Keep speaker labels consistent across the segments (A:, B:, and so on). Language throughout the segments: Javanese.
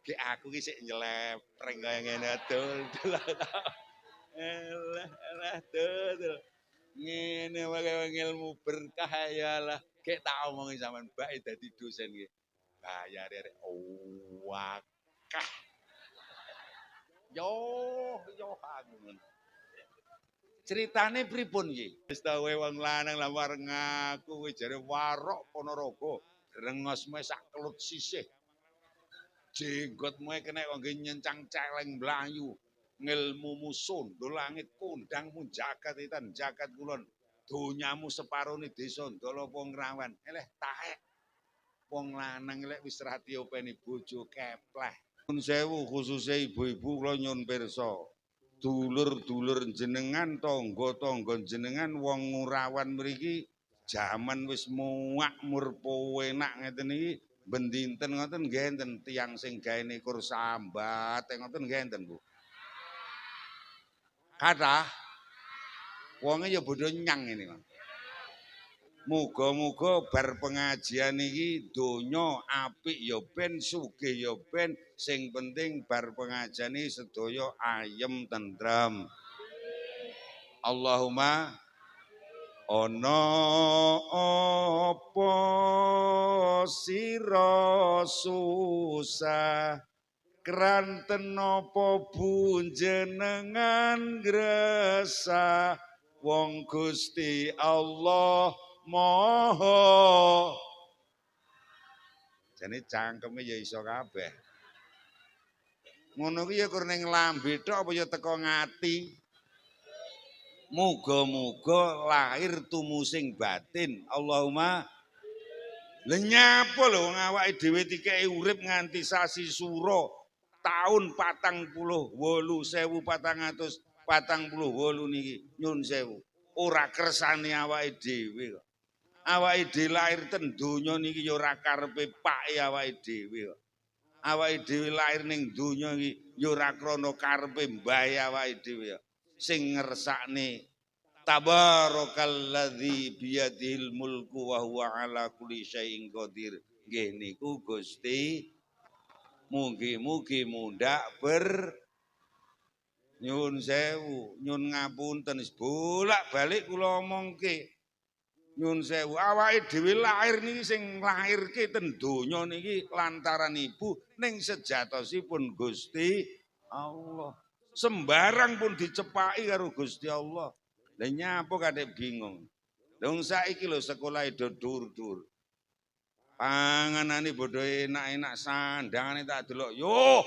A: Ki aku ki sik nyelepreng kaya ngene dul. Elah dul. Ngene wae ilmu berkah ya lah. Ki tak omongi sampean bak dadi dosen ki. Bayar arek wakah. Yo aku ngono. Ceritane pripun iki? Wis ta wong lanang lamar ngaku kuwi jare Warok Ponorogo. Rengos me sak kelut sisih. Jenggot me kena kangge nyencang celeng mlayu. Ngilmumu sundul langit kondangmu jagat itan jagat kulon. Donyamu separone desa ndala Pongrawan. Eleh taek. Wong lanang lek wis rati openi bojo kepleh. Nun sewu khususe ibu-ibu kula nyun pirsa. Dulur-dulur jenengan tangga-tangga jenengan wong Ngurawan mriki jaman wis makmur penak ngeten iki ben dinten ngoten nggih enten tiyang sing gaene kur sambat ngoten nggih enten Bu. Kathah wonge ya bodho nyang ini Mas. Muga-muga bar pengajian iki donya apik ya ben sugih ya ben sing penting bar pengajian iki sedaya ayem tentrem. Allahumma ana apa sira susah kranten apa bunjenengan gresah wong Gusti Allah Maha. Jane cangkeme ya iso kabeh. Ngono kuwi ya kur ning lambe tok apa ya teko ngati. Muga-muga lahir tumusing batin. Allahumma lenyapa lho wong awake dhewe dikeki urip nganti sasi sura taun 48.448 niki nyun sewu. Ora kersane awake dhewe kok. Awake dhewe lahir ten donya niki ya ora karepe pake awake dhewe kok. Awake dhewe lahir ning donya iki ya ora krana karepe mbahe awake dhewe kok. Sing ngersakne tabarakalladzi biyadihil mulku wa huwa ala kulli syai'in qadir. Nggih niku Gusti mugi-mugi mundhak nyun sewu, nyun ngapunten bolak-balik kula omongke. Nyun sewu, awake dhewe lahir niki sing lahirke ten donya niki lantaran ibu ning sejatosipun Gusti Allah. Sembarang pun dicepaki karo Gusti Allah. Lah nyapa kadek bingung. Dong saiki lho sekolah do dur-dur. Panganane bodho enak-enak sandangane tak delok. Yo.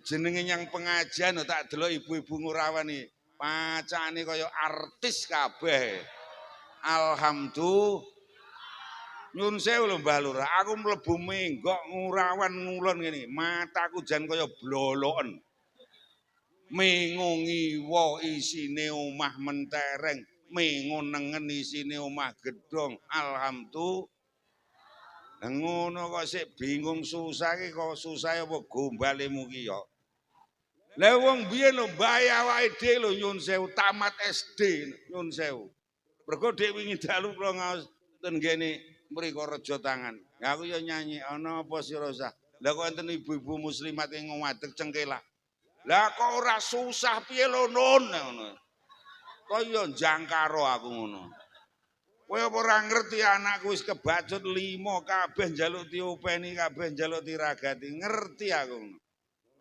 A: Jenenge nyang pengajian tak delok ibu-ibu Ngurawan iki. Pacane kaya artis kabeh. Alhamdulillah. Nyun sewu lho Mbah Lurah, aku mlebu menggok Ngurawan ngulon ngene. Mataku jan kaya bloloken. Mengungiwa isine omah mentereng, mengonengen isine omah gedhong. Alhamdulillah. Ngono kok sik bingung susah iki kok susah apa gombalemu ki ya. Lah wong biyen lho mbae awake dhewe lho nyun sewu tamat SD nyun sewu. Mergo dhek wingi dalu kula ngaos ten ngene mriko Rejo Tangan. Lah aku ya nyanyi ana apa sira usah. Lah kok enten ibu-ibu muslimat sing ngadeg cengkelak. Lah kok ora susah piye lho Nun ngono. Kok ya jangkaro aku ngono. Kowe apa ora ngerti anakku wis kebacut 5 kabeh njaluk diopeni kabeh njaluk diragati ngerti aku ngono.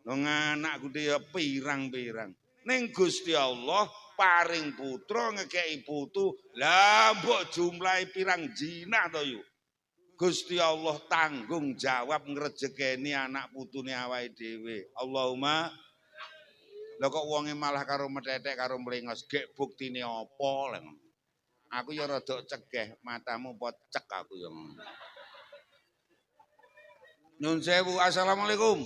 A: Wong anakku dhewe pirang-pirang. Ning Gusti Allah paring putra ngekeki putu. Lah mbok jumlahe pirang jinah to yo. Gusti Allah tanggung jawab ngrejekeni anak putune awake dhewe. Allahumma lha kok wonge malah karo metetek karo mlengos gek buktine apa lho. Aku ya rada cegeh matamu pocek aku ya. Nyun sewu assalamualaikum.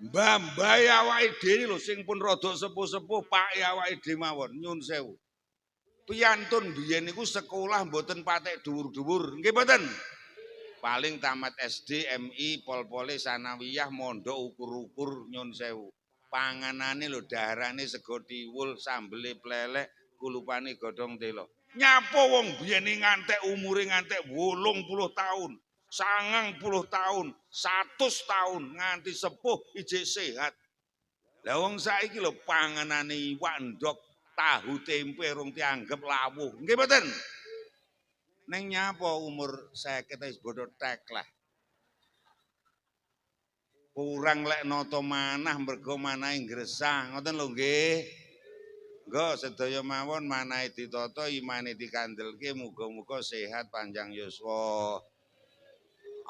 A: Mbah-mbah awake dhewe lho sing pun rada sepuh-sepuh pake awake dhewe mawon nyun sewu. Piyantun biyen niku sekolah mboten patek dhuwur-dhuwur, nggih mboten? Paling tamat SD, MI, pol-pole sanawiyah mondok ukur-ukur nyun sewu. Panganane lho darane sego tiwul, sambele plelek, kulupane godhong telo. Nyapa wong biyen ngantek umure ngantek 80 tahun. 90 tahun, 100 tahun nganti sepuh ijek sehat. Lah wong saiki lho panganane iwak ndok, tahu tempe rung dianggep lawuh. Nggih mboten? Neng nyapa umur 50 wis bodho tek lah. Kurang lek nata manah mergo manahe ngresah. Ngoten lho nggih. Nggo sedaya mawon manahe ditata, imane dikandelke, muga-muga sehat panjang yuswa.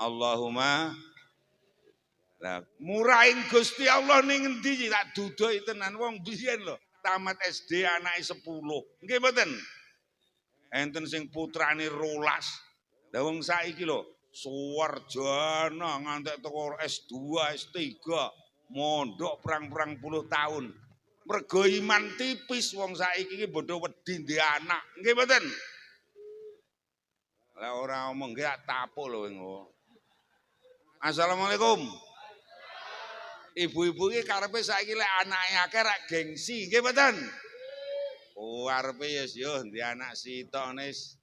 A: Allahumma. Lah murahing Gusti Allah ning endi tak dudohi tenan wong biyen lho. Tamat SD anake 10. Nggih mboten? Enten sing putrane 12. Lah wong saiki lho suwarjana ngantek teko S2, S3, mondok perang-perang puluh tahun. Mergo iman tipis wong saiki iki bodho wedi ndek anak. Nggih mboten? Lah ora omong nggih tak tapuk lho engko. Assalamualaikum. Ibu-ibu iki karepe saiki lek anake akeh rak gengsi, nggih mboten? Oh, arepe yo ndek anak sitok nis.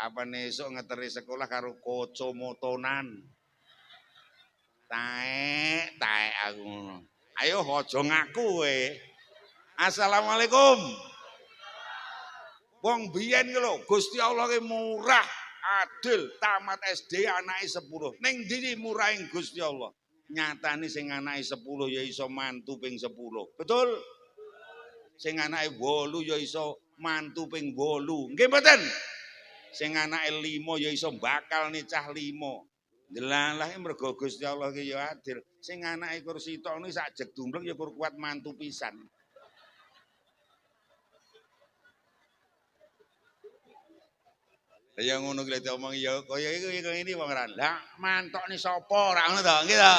A: Kapan esuk ngeteri sekolah karo kocomotonan. Taek aku ngono. Ayo aja ngaku kowe. Assalamualaikum. Wong biyen ki lho, Gusti Allah ki murah, adil, tamat SD anake 10. Ning ndi murahing Gusti Allah? Nyatane sing anake 10 ya iso mantu ping 10. Betul? Sing anake 8 ya iso mantu ping 8. Nggih mboten? Sing anake 5 ya iso bakal nicah 5. Delalah mergo Gusti Allah ki ya adil. Sing anake kursi tok niku sak jeg dumbleng ya kur kuat mantu pisan. Ya ngono ki lek diomong ya kaya iki wong ran. Lah mantokne sapa ora ngono to, nggih to.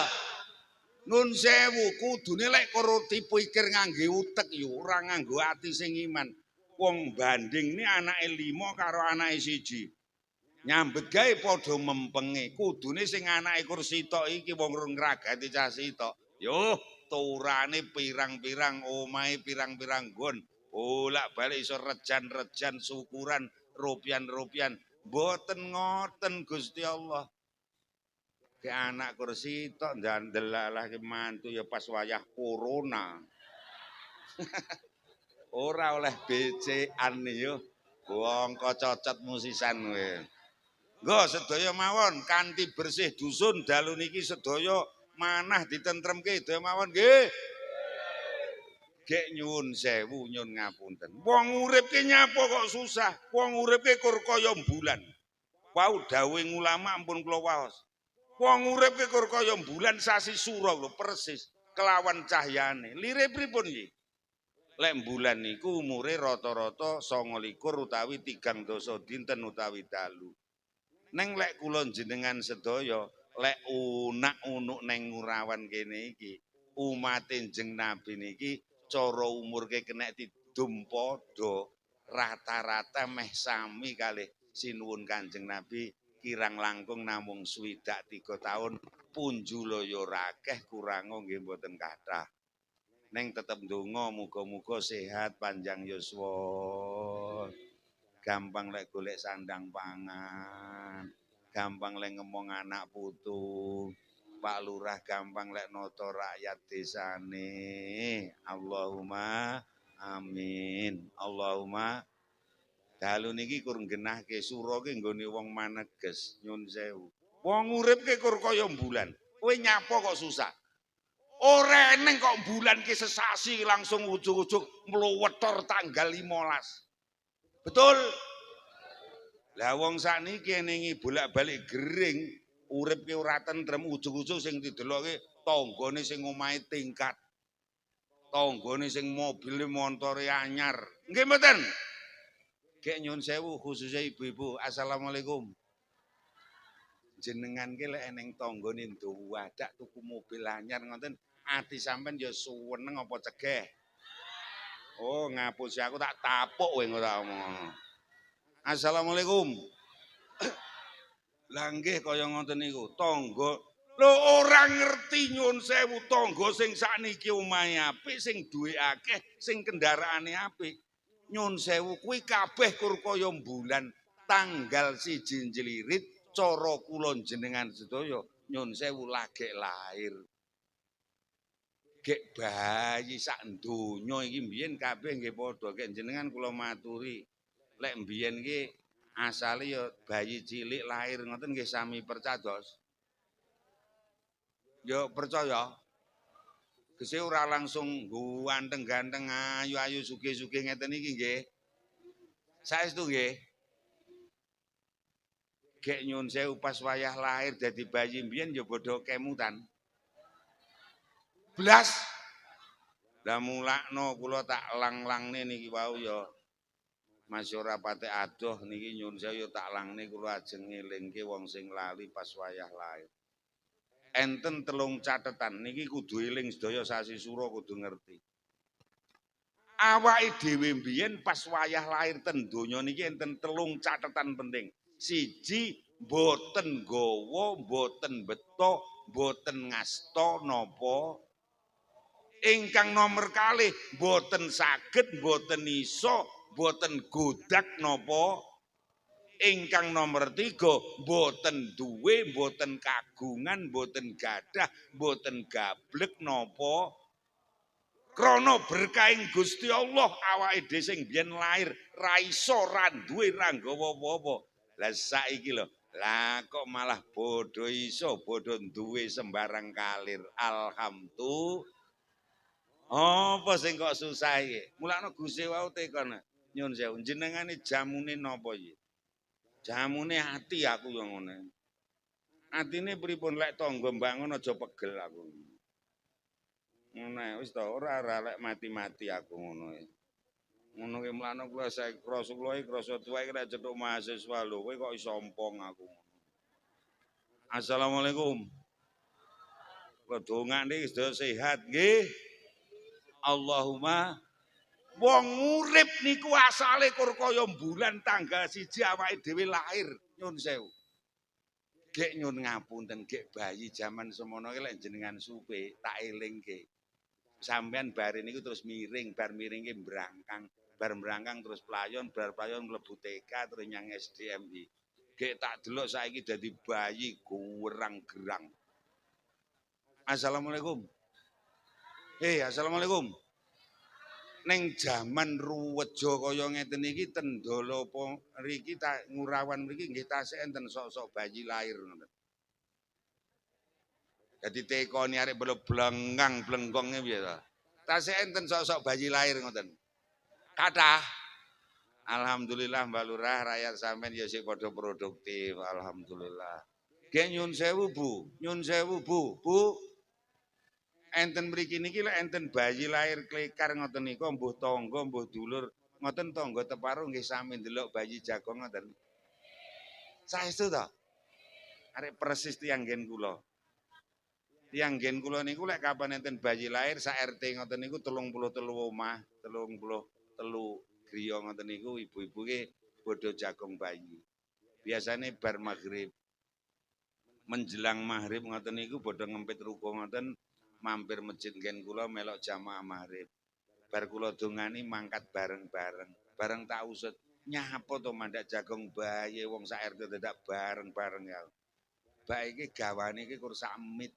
A: Nun sewu kudune lek karo dipikir ngangge utek ya ora nganggo ati sing iman. Wong banding ni anake 5 karo anake 1. Nyambet gawe padha mempenge. Kudune sing anake kursi tok iki wong rung ngragati cah sitok. Yo turane pirang-pirang, omahe pirang-pirang nggon. Bolak-balik iso rejan-rejan syukuran rupian-rupian. Mboten ngoten Gusti Allah. Ke anak kursi tok ndandelalah ki mantu ya pas wayah corona. Ora oleh BC-an yo. Wong kococot musisan kowe. Nggo sedaya mawon kanthi bersih dusun dalu niki sedaya manah ditentremke sedaya mawon nggih. Gek nyuwun sewu nyun ngapunten. Wong urip ki nyapa kok susah. Wong urip ki kur kaya bulan. Wau dawuh ulama ampun kula waos. Wong urip ki kur kaya bulan sasi sura lho persis kelawan cahyane. Lire pripun iki? Lek bulan niku umure rata-rata 29 utawi 3 dasa dinten utawi dalu. Neng lek kula jenengan sedaya lek unak-unuk neng Ngurawan kene iki umate Njeng Nabi niki cara umurke kenek tidum padha rata-rata meh sami kalih sinuwun Kanjeng Nabi kirang langkung namung 23 tahun punjula ya ora akeh kurang nggih mboten kathah. Neng tetep ndonga muga-muga sehat panjang yuswa. Gampang lek golek sandang pangan, gampang lek ngomong anak putu, Pak Lurah gampang lek noto rakyat desane. Allahumma amin. Allahumma dalu niki kur genahke sura ki nggone wong maneges nyun sewu. Wong uripke kur kaya bulan. Kowe nyapa kok susah. Ora eneng kok bulan ki sesasi langsung ujug-ujug mluwetor tanggal 15. Betul? Lah wong sakniki eningi bolak-balik gering, urip ki ora tentrem ujug-ujug sing dideloke tanggane sing omahe tingkat. Tanggane sing mobil montore anyar. Nggih mboten? Gek nyun sewu khususnya ibu-ibu. Assalamualaikum. Jenengan ki lek eneng tanggane ndawadak tuku mobil anyar ngoten, ati sampean ya suweneng apa cegeh? Oh, ngapusi aku tak tapuk kowe ora omong. Assalamualaikum. Lah nggih kaya ngoten niku, tangga lho ora ngerti nyun sewu tangga sing sakniki omahe apik, sing duwe akeh, sing kendaraane apik. Nyun sewu kuwi kabeh kur kaya bulan tanggal 1 Jlirit cara kula jenengan sedaya nyun sewu lagek lahir. Gek bayi sak donya iki mbiyen kabeh nggih padha gek jenengan kula maturi. Lek mbiyen iki asale ya bayi cilik lahir ngoten nggih sami percados. Ya percaya. Gese ora langsung ganteng-ganteng ayu-ayu sugih-sugih ngeten iki nggih. Saestu nggih. Gek nyun sewu pas wayah lahir dadi bayi mbiyen ya bodho kemutan. Blas. Lah mulakno kula tak lang-langne niki wau ya. Mas ora patek adoh niki nyun sewu ya tak langne kula ajeng ngelingke wong sing lali pas wayah lahir. Enten 3 catetan niki kudu eling sedaya sasi sura kudu ngerti. Awake dhewe mbiyen pas wayah lahir ten donya niki enten 3 catetan penting. Siji boten gawa, boten beto, boten ngasta napa. Ingkang nomor kalih boten saged, boten iso, boten godak napa. Ingkang nomor 3 boten duwe, boten kagungan, boten gadah, boten gablek napa. Krana berkahing Gusti Allah awake dhewe sing biyen lahir ra iso ra duwe ra nggawa apa-apa. Lah saiki lho, lah kok malah bodho iso, bodho duwe sembarang kalir. Alhamdulillah. Apa sing kok susah iki? Mulane Gusti wau tekon. Nyun sewu, jenengane jamune napa iki? Jamune ati aku yo ngene. Atine pripun lek tangga mbangun aja pegel aku. Ngono wis to ora lek mati-mati aku ngono. Ngono ki mlane kula saiki krasa kula iki krasa tuwek nek cetuk mahasiswa lho kowe kok iso ompong aku. Assalamualaikum. Kula dongane sedaya sehat nggih. Allahumma wong urip niku asale kur kaya bulan tanggal 1 awake dhewe lahir nyun sewu. Gek nyun ngapunten gek bayi jaman semono ki lek jenengan supe tak elingke. Sampeyan bare niku terus miring, bar miringke mbrangkang, bar mbrangkang terus playon, bar playon mlebu TK terus nyang SDMI. Gek tak delok saiki dadi bayi gerang-gerang. Assalamualaikum. Assalamualaikum. Ning jaman ruweja kaya ngeten iki Tendala apa mriki tak Ngurawan mriki nggih tasih enten sok-sok bayi lahir ngoten. Dadi tekoni arek blengang blenggongnya piye to. Tasih enten sok-sok bayi lahir ngoten. Kathah. Alhamdulillah Mbak Lurah rakyat sampean ya sik padha produktif alhamdulillah. Nggih nyun sewu Bu, nyun sewu Bu. Bu enten mriki niki lek enten bayi lahir klekar ngoten nika mbuh tangga mbuh dulur ngoten tangga teparo nggih sami ndelok bayi jagong ngoten. Saestu to? Arek persis tiyang nggen kula. Tiyang nggen kula niku lek kapan enten bayi lahir sak RT ngoten niku 33 omah, 33 griya ngoten niku ibu-ibu ki bodho jagong bayi. Biasane bar maghrib menjelang maghrib ngoten niku bodho ngempit ruko ngoten mampir masjid nggen kula melok jamaah maghrib. Bar kula dongani mangkat bareng-bareng. Bareng tak usut, nyapa to mandhak jagong bayi wong sak RT dadak bareng-bareng ya. Mbak iki gawane iki kur sak mit.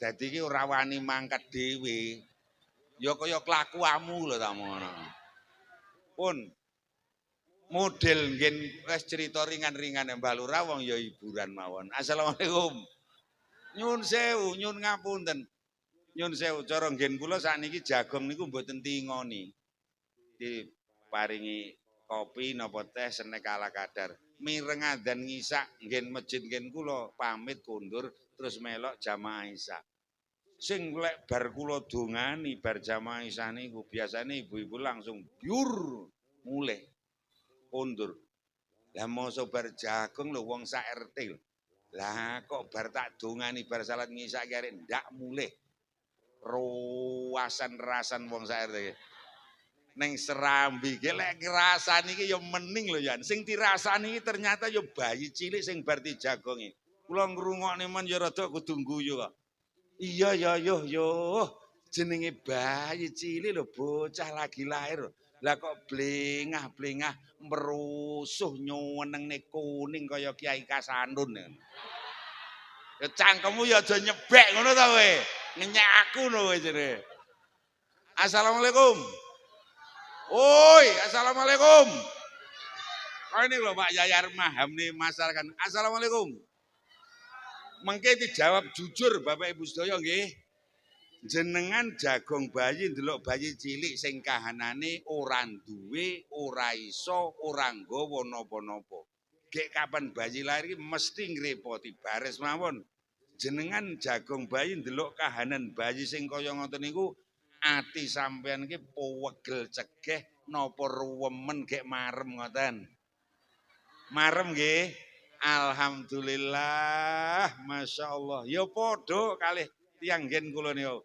A: Dadi iki ora wani mangkat dhewe. Ya kaya kelakuanmu lho ta ngono. Pun model nggen wis cerita ringan-ringan Mbak Lurah wong ya hiburan mawon. Assalamualaikum. Nyun sewu, nyun ngapunten. Nyun sewu cara nggen kula sakniki jagong niku mboten tingoni. Diparingi kopi napa teh senek ala kadar. Mireng adzan ngisak nggen masjid nggen kula pamit kondur terus melok jamaah isya. Sing lek bar kula dongani bar jamaah isya niku biasane ibu-ibu langsung biur mulih kondur. Lah mosok bar jagong lho wong sak RT. Lah kok bar tak dongani bar salat ngisak ki arek ndak mulih. Ruasan-rasan wong sak RT. Ning Serambi ki lek ngrasani ki ya mening lho ya. Sing dirasani ki ternyata ya bayi cilik sing bar dijagongi. Kula ngrungokne men ya rada kudu guyu kok. Iya ya yo jenenge bayi cilik lho bocah lagi lahir. Lah kok blengah-blengah merusuh nyuwenengne kuning kaya Kiai Kasandun. Ya cangkemmu ya aja nyebek ngono ta kowe. Ngenyek aku lho kowe jere. Assalamualaikum. Oi, assalamualaikum. Oh ini lho Pak Yayar Maham nih masyarakat. Assalamualaikum. Mengke dijawab jujur Bapak Ibu sedaya nggih. Jenengan jagong bayi ndelok bayi cilik sing kahanane ora duwe, ora iso, ora nggawa napa-napa. Gek kapan bayi lahir iki mesti ngrepoti baris mawon. Jenengan jagong bayi ndelok kahanan bayi sing kaya ngoten niku ati sampean iki pewegel cegeh napa ruwemen gek marem ngoten. Marem nggih. Alhamdulillah, Masya Allah. Ya padha kalih tiyang nggen kula niku.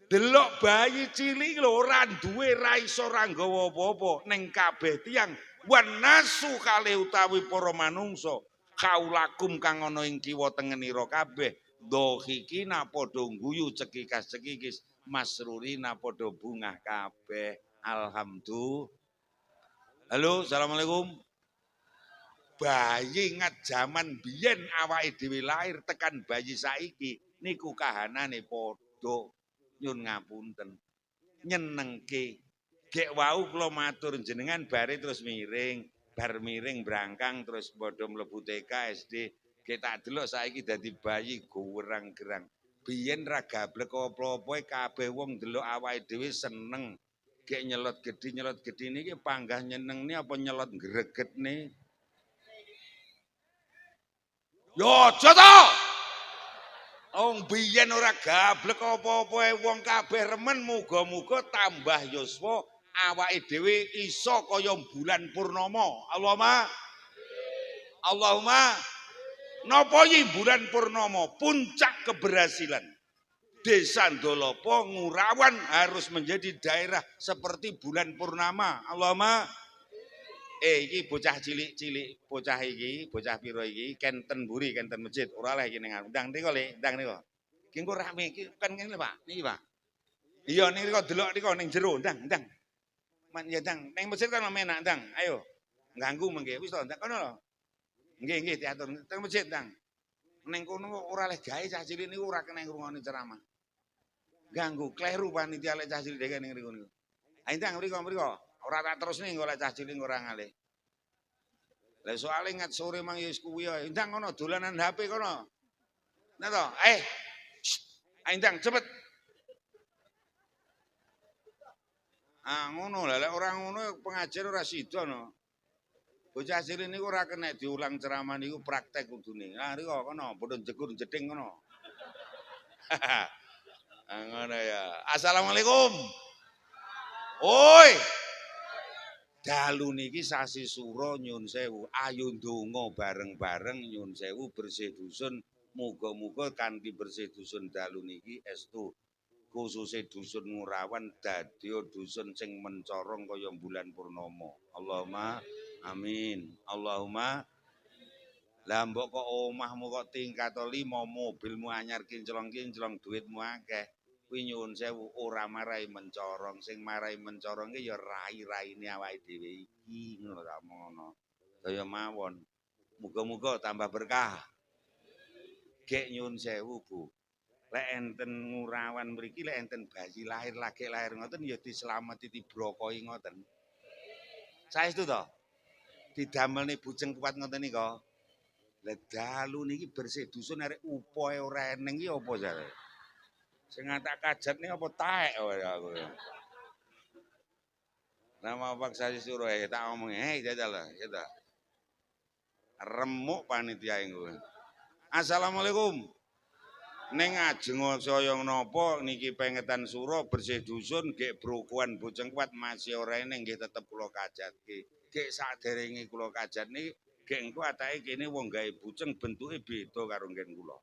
A: Delok bayi cilik lho ora duwe ra iso ra nggawa apa-apa ning kabeh tiyang wanasu kalih utawi para manungsa kaulakum kang ana ing kiwa tengenira kabeh dohikina padha guyu cekikas-cekikis masrurina padha bungah kabeh. Alhamdulillah. Halo, assalamualaikum. Bayi ngat jaman biyen awake dhewe lahir tekan bayi saiki niku kahanane padha. Nyun ngapunten nyenengke gek wau kula matur jenengan bare terus miring bar miring brangkang terus padha mlebu TK SD gek tak delok saiki dadi bayi gerang-gerang biyen ra gablek apa-apa kabeh wong delok awake dhewe seneng gek nyelot gedhi niki panggah nyenengne apa nyelot gregetne yo aja to. Wong biyen ora gablek apa-apa wong kabeh remen muga-muga tambah yuswa awake dhewe iso kaya bulan purnama. Allahumma napa yi bulan purnama puncak keberhasilan. Desa Ndolopo Ngurawan harus menjadi daerah seperti bulan purnama. Allahumma iki bocah cilik-cilik, bocah iki, bocah pira iki, kenten mburi, kenten masjid, ora leh iki ning ndang niku le, ndang niku. Ki engko rame iki kan ngene Pak, niki Pak. Iya ning niku delok niku ning jero, ndang. Man ya ndang, ning masjid kan menak ndang. Ayo. Ganggu mengke wis to, ndang kono lho. Nggih, diatur teng masjid ndang. Ning kono ora leh gawe cah cilik niku ora kena ngrungokne ceramah. Ganggu, kleru panitia lek cah cilik dhewe ning niku. Ayo ndang mriko. Ora tak terusne engko lek cah cilik ora ngalih. Lah soalé ngat sore mang ya wis kuwi ya. Ndang kono dolanan HP kono. Nah to, ayo ndang cepet. Ah ngono lah lek ora ngono pengajian ora sida no. Bocah cilik niku ora kena diulang ceramah niku praktek kudune. Ah riko kono padha jegur jeding kono. Ngono ya. Assalamualaikum. Oi. Dalu niki sasi sura nyun sewu, ayo ndonga bareng-bareng nyun sewu bersih dusun, muga-muga kanthi bersih dusun dalu niki estu khususe dusun Ngurawan dadya dusun sing mencorong kaya bulan purnama. Allahumma amin. Allahumma lah mbok kok omahmu kok tingkat 5 mobilmu anyar kinclong-kinclong duitmu akeh. Kuwi nyuwun sewu ora marai mencorong sing marai mencorong ki ya rai-raine awake dhewe iki ngono ta ngono. Kaya mawon. Muga-muga tambah berkah. Gek nyuwun sewu Bu. Lek enten Ngurawan mriki lek enten bayi lahir lagi lahir ngoten ya dislameti dibrokohi ngoten. Saestu to? Didamelne bujeng kuat ngoten nika. Lah dalu niki bersih dusun arek upoe ora eneng iki apa jare? Sing tak kajat nih apa taek wae aku. Nama Pak Sasi Suruh tak ngomong, jajal lah, kita remuk panitia gue. Assalamualaikum. Neng ajeng soyong nopo niki pengetan suro bersih dusun gek brokuan bojeng kuat masih ora eneng nggih tetep kula kajatke. Gek saderenge kula kajat niki gek engko atake kene wong gawe bujeng bentuke beda karo nggen kula.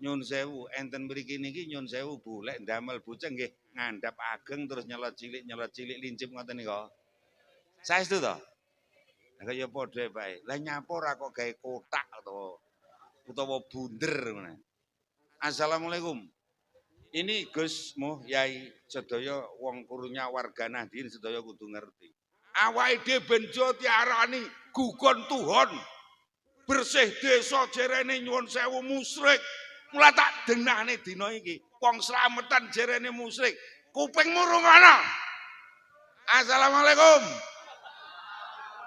A: Nyun sewu enten mriki niki nyun sewu Bu lek ndamel bujeng nggih ngandhap ageng terus nyelot cilik lincip ngoten nika. Saestu to? Lah kaya padha bae. Lah nyapo ora kok gawe kotak to utawa bunder ngene. Assalamualaikum. Ini Gus Muh Yai sedaya wong kurunya warga Nahdien sedaya kudu ngerti. Awake dhewe ben diarani gugon Tuhan. Bersih desa jerene nyuwun sewu musyrik. Mula tak denahne dina iki. Wong slametan jerene musyrik. Kupingmu rungono. Assalamualaikum.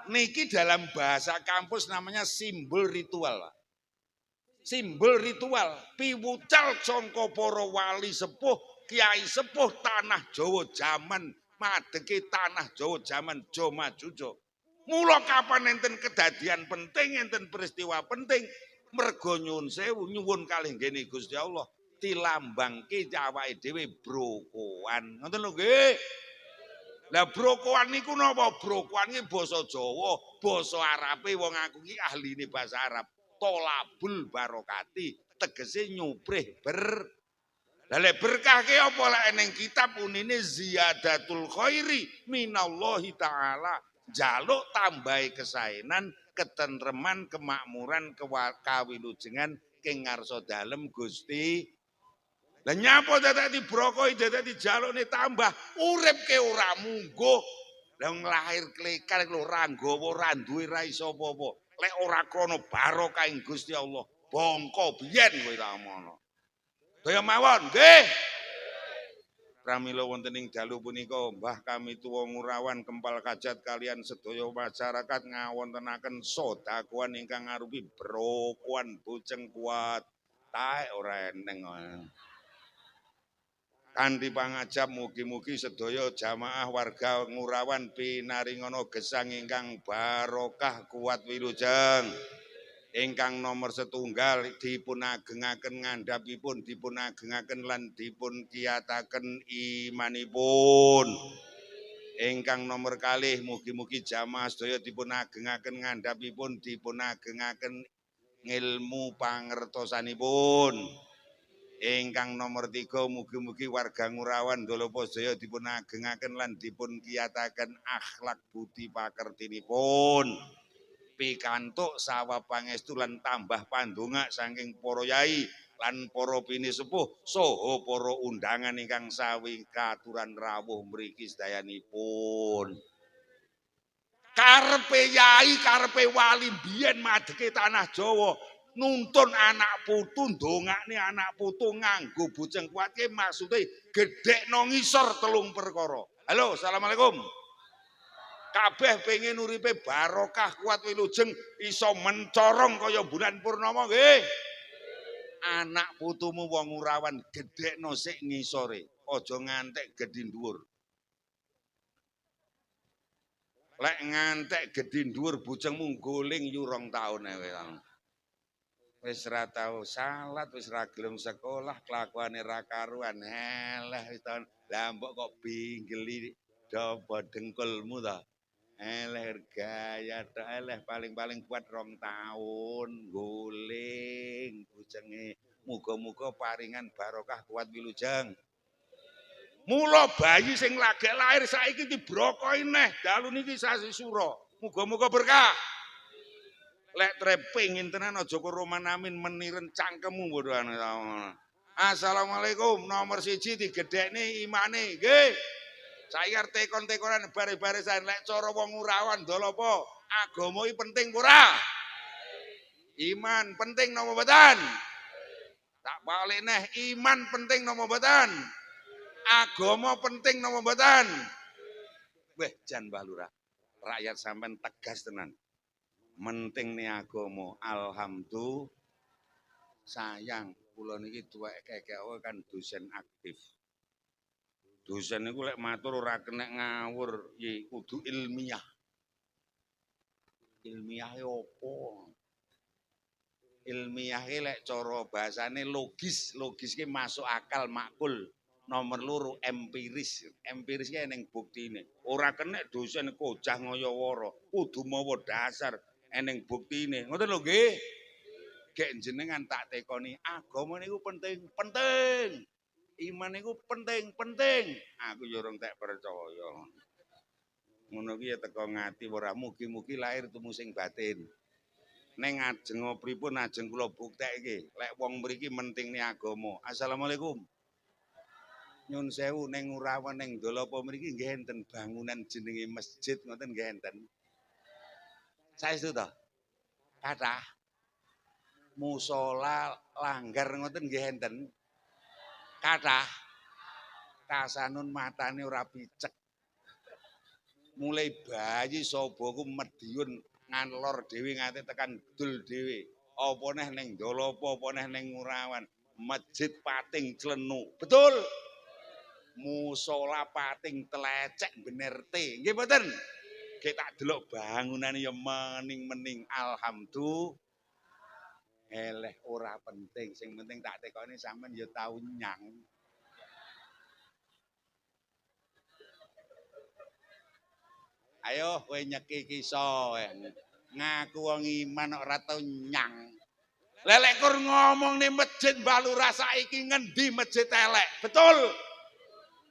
A: Niki dalam bahasa kampus namanya simbol ritual. Simbol ritual piwucal sangka para wali sepuh, kiai sepuh tanah Jawa zaman madheke tanah Jawa zaman Jo Majujo. Mula kapan enten kedadian penting, enten peristiwa penting, mergo nyuwun sewu nyuwun kalih nggene Gusti Allah dilambangke awake dhewe brokoan. Ngoten lho nggih. Lah brokoan niku napa? Brokoan iki basa Jawa, basa Arabe wong aku iki ahline basa Arab. Tolabul barokati tegese nyuprih Lah lek berkah ki apa lek ning kitab unine ziyadatul khairi minallahi taala. Jaluk tambahi kesaenan, ketentreman, kemakmuran, kawilujengan king ngarsa dalem Gusti. Lah nyapa dadak dibrokoi dadak dijalukne tambah uripke ora mungguh. Lah nglahir klekan lho ora nggawa ora duwe ra iso apa-apa. Lek ora krana barokah ing Gusti Allah, bangka biyen kowe tak omono. Kaya mawon, nggih. Pramila wonten ing dalu punika Mbah kami tuwa ngurawan kempal kajat kalian sedaya masyarakat ngawontenaken sedhakuan ingkang arupi brokoan bojeng kuat. Taek ora eneng. Kanthi pangajap mugi-mugi sedaya jamaah warga ngurawan pinaringana gesang ingkang barokah kuat wilujeng. Ingkang nomor setunggal dipunagengaken ngandhapipun dipunagengaken lan dipun kiyataken imanipun. Ingkang nomor kalih mugi-mugi jamaah sedaya dipunagengaken ngandhapipun dipunagengaken ngilmu pangertosanipun. Ingkang nomor 3 mugi-mugi warga ngurawan Ndolopo sedaya dipunagengaken lan dipun kiyataken akhlak budi pakertinipun. Pikantuk sawab pangestu lan tambah pandonga saking para yai lan para pinisepuh saha para undangan ingkang sawi katuran rawuh mriki sedayanipun. Karepe yai, karepe wali biyen madheke tanah Jawa nuntun anak putu ndongakne anak putu nganggo bojeng kuat ki maksude gedhekno ngisor 3 perkara. Halo, assalamualaikum. Kabeh pengen uripe barokah kuat wilujeng iso mencorong kaya bulan purnama nggih. Anak putumu wong urawan gedhekno sik ngisore, aja ngantek gedhi dhuwur. Lek ngantek gedhi dhuwur bojengmu nggoling yu 2 taun kowe. Wis ra tau salat, wis ra gelem sekolah, kelakuane ra karuan. Eleh wis taun. Lah mbok kok binggeli dawa dengkulmu ta. Eleh gaya tok eleh paling-paling kuat 2 taun guling bojenge. Muga-muga paringan barokah kuat wilujeng. Mula bayi sing lagi lahir saiki dibrokoi neh dalu niki sasi sura. Muga-muga berkah. Lek treping tenan aja kuroman amin meniren cangkemmu bodohan. Assalamualaikum. Nomor 1 digedhekne imane nggih. Saya tekon-tekonan bare-barisan lek cara wong urawan Ndolopo agama iki penting ora? Iman penting napa mboten? Tak balik neh iman penting napa mboten? Agama penting napa mboten? Weh jan Mbah Lurah. Rakyat sampean tegas tenan. Menting nih agama. Alhamdulillah sayang kula niki tuwek kekek kan dosen aktif. Dosen niku lek matur ora kena ngawur, ya kudu ilmiah. Ilmiah opo? Ilmiah lek cara bahasane logis, logis ki masuk akal makul. Nomor 2 empiris. Empiris ki eneng buktine. Ora kena dosen kojah ngoyo-woro, kudu mawa dasar eneng buktine. Ngoten lho nggih. Gek jenengan tak tekoni agama niku penting, penting. Iman itu penting. Aku yo urung tak percaya. Ngono ki ya teko ngati ora mugi-mugi lahir temu sing batin. Ning ajeng pripun ajeng kula buktekke lek wong mriki mentingne agama. Assalamualaikum. Nyun sewu ning Urawan ning Dolapa mriki nggih enten bangunan jenenge masjid ngoten nggih enten. Saestu to? Kathah musala langgar ngoten nggih enten. Kathah kasanun matane ora picek. Mulai bayi sapa ku Madiun nganlor dhewe nganti tekan dul dhewe. Apa neh ning Dolapa, apa neh ning Urawan, masjid pating clenu. Betul. Musala pating tlecek bener te. Nggih mboten? Nggih tak delok bangunane ya mening-mening. Alhamdulillah. Eleh ora penting, sing penting tak tekoni sampean ya tau nyang. Ayo kowe nyeki kiso ngaku wong iman ora tau nyang. Lelek kur ngomong nih masjid Balura saiki ngendi masjid elek. Betul.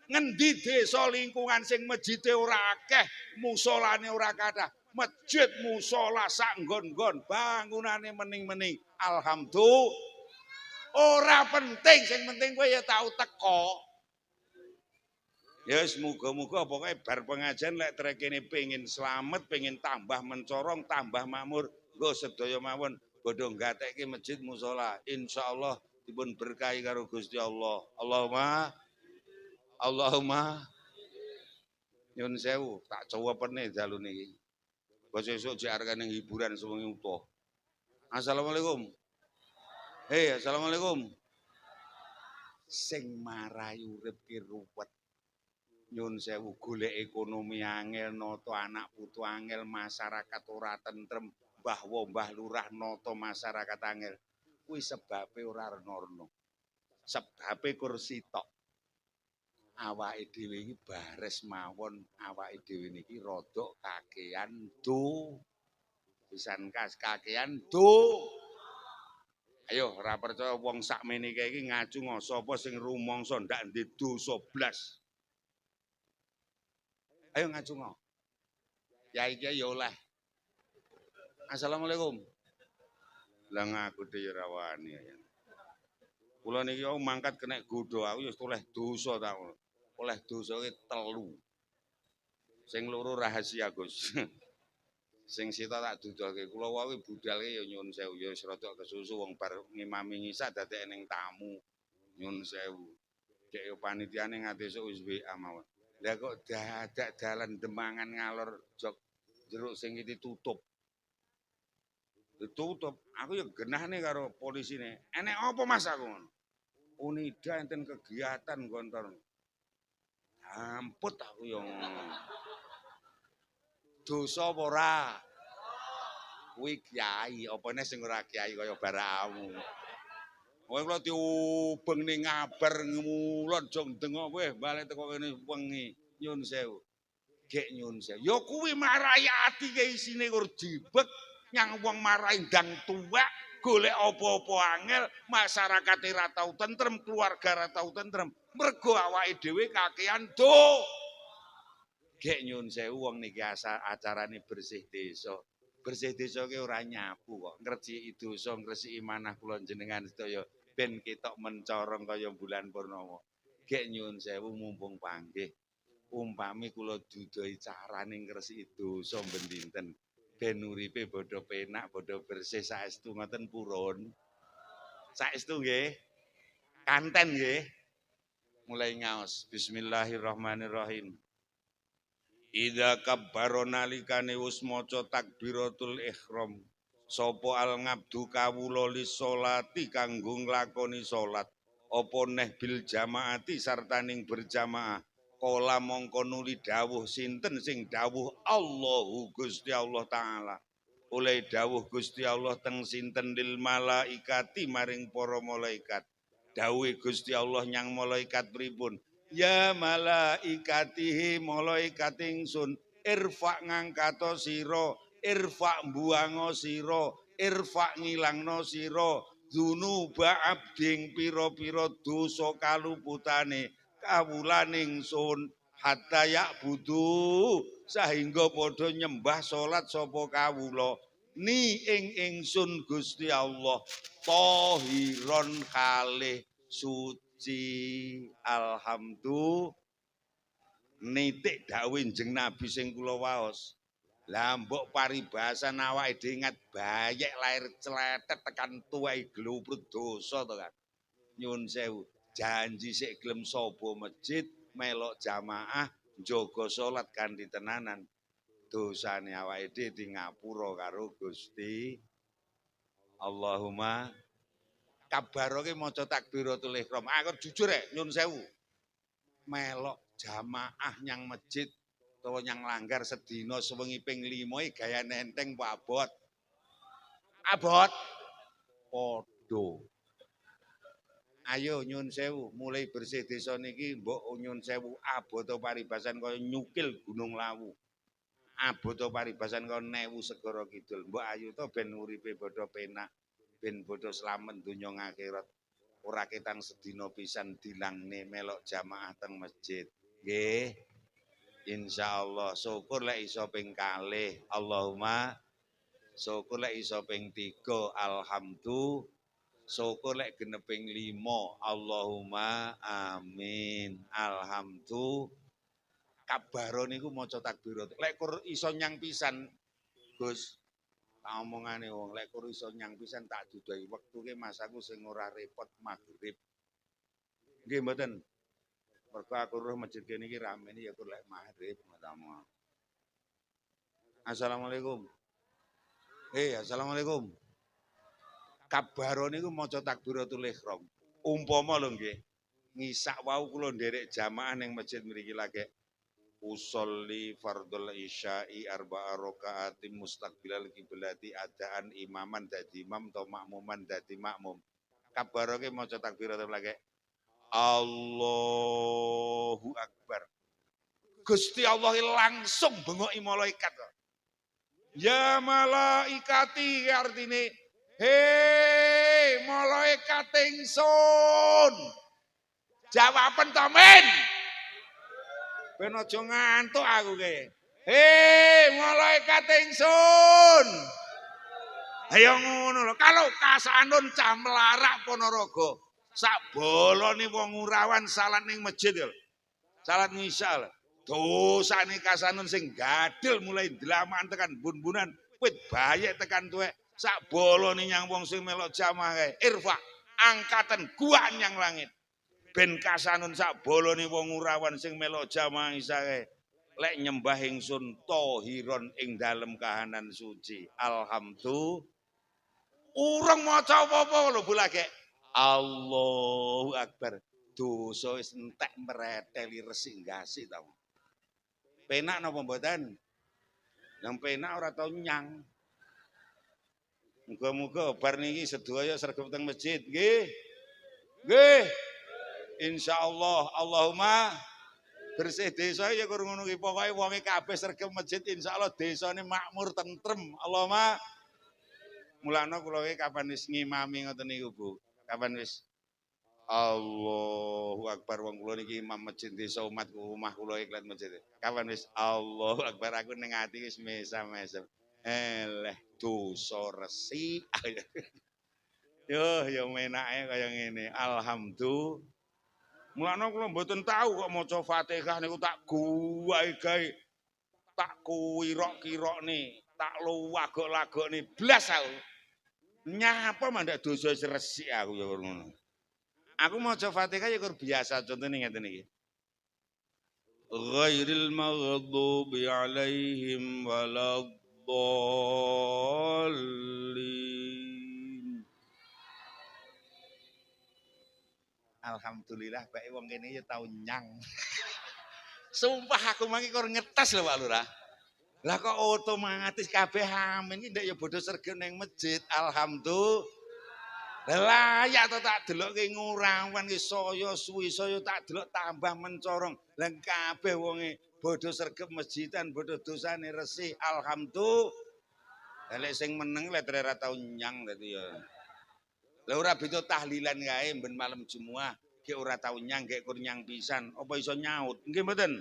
A: Ngendi desa lingkungan sing masjide ora akeh, musolane ora kathah. Masjid musola sak nggon-nggon, bangunane mening-mening. Alhamdulillah. Ora penting, sing penting kowe ya tau teko. Ya wis muga-muga pokoke bar pengajian lek trekene pengin slamet, pengin tambah mencorong, tambah makmur, nggo sedaya mawon bodho nggatekke masjid musala. Insyaallah dipun berkahi karo Gusti Allah. Allahumma nyun sewu, tak jawabane dalu niki. Bos esuk jek arek ning hiburan sewengi utuh. Assalamualaikum. Hei, assalamualaikum. Sing marai urip ki ruwet. Nyun sewu golek ekonomi angel, nata anak putu angel, masyarakat ora tentrem, mbah lurah nata masyarakat angel. Kuwi sebabe ora rena-rena. Sebabe kursi tok. Awake dhewe iki bares mawon, awake dhewe niki rada kakean pisan kas kakean Ayo ora percaya wong sakmene iki ngacung sapa sing rumangsa ndak ndek dosa blas. Ayo ngacungo. Ya iki ya oleh. Assalamualaikum. Lah ngaku dhewe ora wani ya. Kula niki mangkat kena godho aku ya oleh dosa ta. Oleh dosa ki 3. Sing loro rahasia, Gus. Sing sita tak dudulke. Kula wae budalke ya nyuwun sewu ya wis rada kesusu wong bar ngimami ngisa dadek ning tamu. Nyuwun sewu. Cek yo panitiane nganti esuk wis WA mawon. Lah kok dadak dalan Demangan ngalor jog jeruk sing ditutup. Ditutup. Aku ya genahne karo polisine. Enek apa Mas aku ngono? Unida enten kegiatan kontor. Amput aku ya ngono. Dosa apa ora? Kuwi kiai, opone sing ora kiai kaya baramu. Kowe kula diubeng ning ngabar ngulon jong dengok kowe balik teko kene wengi nyun sewu. Gek nyun sewu. Ya kuwi marai ati ke isine kur dibek nyang wong marai ndang tuwek golek apa-apa angel, masyarakat ora tau tentrem, keluarga ora tau tentrem. Mergo awake dhewe kakean Gek nyun sewu wong niki acarane bersih desa. Bersih desa ki ora nyapu kok, ngresiki dosa, ngresiki manah kula jenengan sedaya ben ketok mencorong kaya bulan purnama. Gek nyun sewu mumpung panggih. Umpami kula dudohi carane ngresiki dosa ben dinten. Ben uripe bodho penak, bodho bersih saestu ngoten purun. Saestu nggih. Kanten nggih. Mulai ngaos. Bismillahirrahmanirrahim. Idza kabbaro nalikane wis maca takbiratul ihram sapa al ngabdu kawula li sholati kanggo nglakoni salat apa neh bil jamaati sartaning berjamaah kala mongko nuli dawuh sinten sing dawuh Allahu Gusti Allah taala oleh dawuh Gusti Allah teng sinten lil malaikati maring para malaikat dawuhe Gusti Allah nyang malaikat pripun ya malaikatihi malaikat ingsun irfa ngangkato sira irfa mbuango sira irfa ngilangno sira dzunuba abding pira-pira dosa kaluputane kawulaning ingsun hatta yak budu sehingga padha nyembah salat sapa kawula ni ingsun Gusti Allah tahiron kalih suci suci. Alhamdulillah nitik dawuh Njeng Nabi sing kula waos. Lah mbok paribasan awake dhewe ingat bayek lahir cletet tekan tuwai glubrut dosa to kan. Nyun sewu, janji sik gelem sapa masjid melok jamaah njaga salat kanthi tenanan. Dosane awake dhewe di ngapura karo Gusti. Allahumma kabaroke maca takbiratul ihram. Aku jujur nyun sewu. Melok jamaah nyang masjid utawa nyang langgar sedina sewengi ping 5 gaya nenteng abot. Abot padha. Ayo nyun sewu, mulai bersih desa niki mbok nyun sewu aboto paribasan kaya nyukil Gunung Lawu. Aboto paribasan kaya newu segara kidul. Mbok ayo to ben uripe padha penak, ben padha slamet donya akhirat. Ora ketang sedina pisan dilangne melok jamaah teng masjid. Nggih. Insyaallah syukur lek iso ping kalih. Allahumma syukur lek iso ping 3. Alhamdulillah. Syukur lek genep ping 5. Allahumma amin. Alhamdulillah. Kabaro niku maca takbirat. Lek kur iso nyang pisan, Gus. Omongane wong lek kur iso nyang pisan tak dudahi wektu ki masaku sing ora repot magrib. Nggih mboten. Mergo aku roh masjid kene iki rame ya kur lek magrib ngono. Assalamualaikum. Assalamualaikum. Kabaro niku maca takbiratul ihram. Umpama lho nggih. Ngisak wau kula nderek jamaah ning masjid mriki lagi usolli fardhul isya'i arba'a raka'atin mustaqbilal kiblati adaan imaman dadi imam atau makmuman dadi makmum. Kabaroke maca takbiratul lagi Allahu Akbar. Gusti Allah langsung bengoki malaikat. Ya malaikati artine hei malaikat ingsun. Jawaban to men. Ben aja ngantuk aku ke. Hei malaikat ingsun. Ayo ngono lho. Kalau kasanun camlarak Ponorogo. Sak bolone wong Urawan salat ning masjid lho. Salat misal. Dosane kasanun sing gadel mulai delaman tekan bun-bunan wit bayek tekan tuwek. Sak bolone nyang wong sing melok jamaah kae. Irfa angkatan gua nyang langit. Ben kasanun sak bolone wong Urawan sing melok jamaah isa kae. Lek nyembah ingsun tohiron ing dalem kahanan suci. Alhamdulillah. Urung maca apa-apa lho bulake. Allahu Akbar. Dosa wis entek mreteli resik gasi tau. Penak napa mboten? Yang penak ora tau nyang. Muga-muga bar niki sedaya sregep teng masjid, nggih. Nggih. Insyaallah Allahumma bersih desa ya kur ngono ki pokoke wonge kabeh sregep masjid insyaallah desane makmur tentrem. Allahumma mulane kula iki kapan wis ngimami ngoten niku Bu. Kapan wis Allahu Akbar wong kula niki imam masjid desa umat omah kula iki klet masjid. Kapan wis Allahu Akbar aku ning ati wis mesam-mesam. Eleh dosa resik. Yo ya menake kaya ngene. Alhamdulillah. Mulane kula mboten tahu kok maca Fatihah niku tak guwae-gae. Tak kuwirok-kirokne, tak luwagok-lagokne blas aku. Nyapa mandak dosa resik aku ya ngono. Aku maca Fatihah ya kur biasa contone ngeten iki. Ghairil maghdubi alaihim waladdallin. Alhamdulillah bae wong kene ya tau nyang. Sumpah aku mangi kur ngetes lho Pak Lurah. Lah kok otomatis kabeh amin iki ndak ya bodho sregep ning masjid. Alhamdulillah. Layak to tak delokke ngurawan ki saya suwi saya tak delok tambah mencorong. Lah kabeh wonge bodho sregep masjidan, bodho dosane resih. Alhamdulillah. Lek sing meneng lek ora tau nyang dadi ya. Lah ora beda tahlilan kae ben malam Jumat, ki ora tau nyang, gek kur nyang pisan. Apa iso nyaut? Nggih mboten?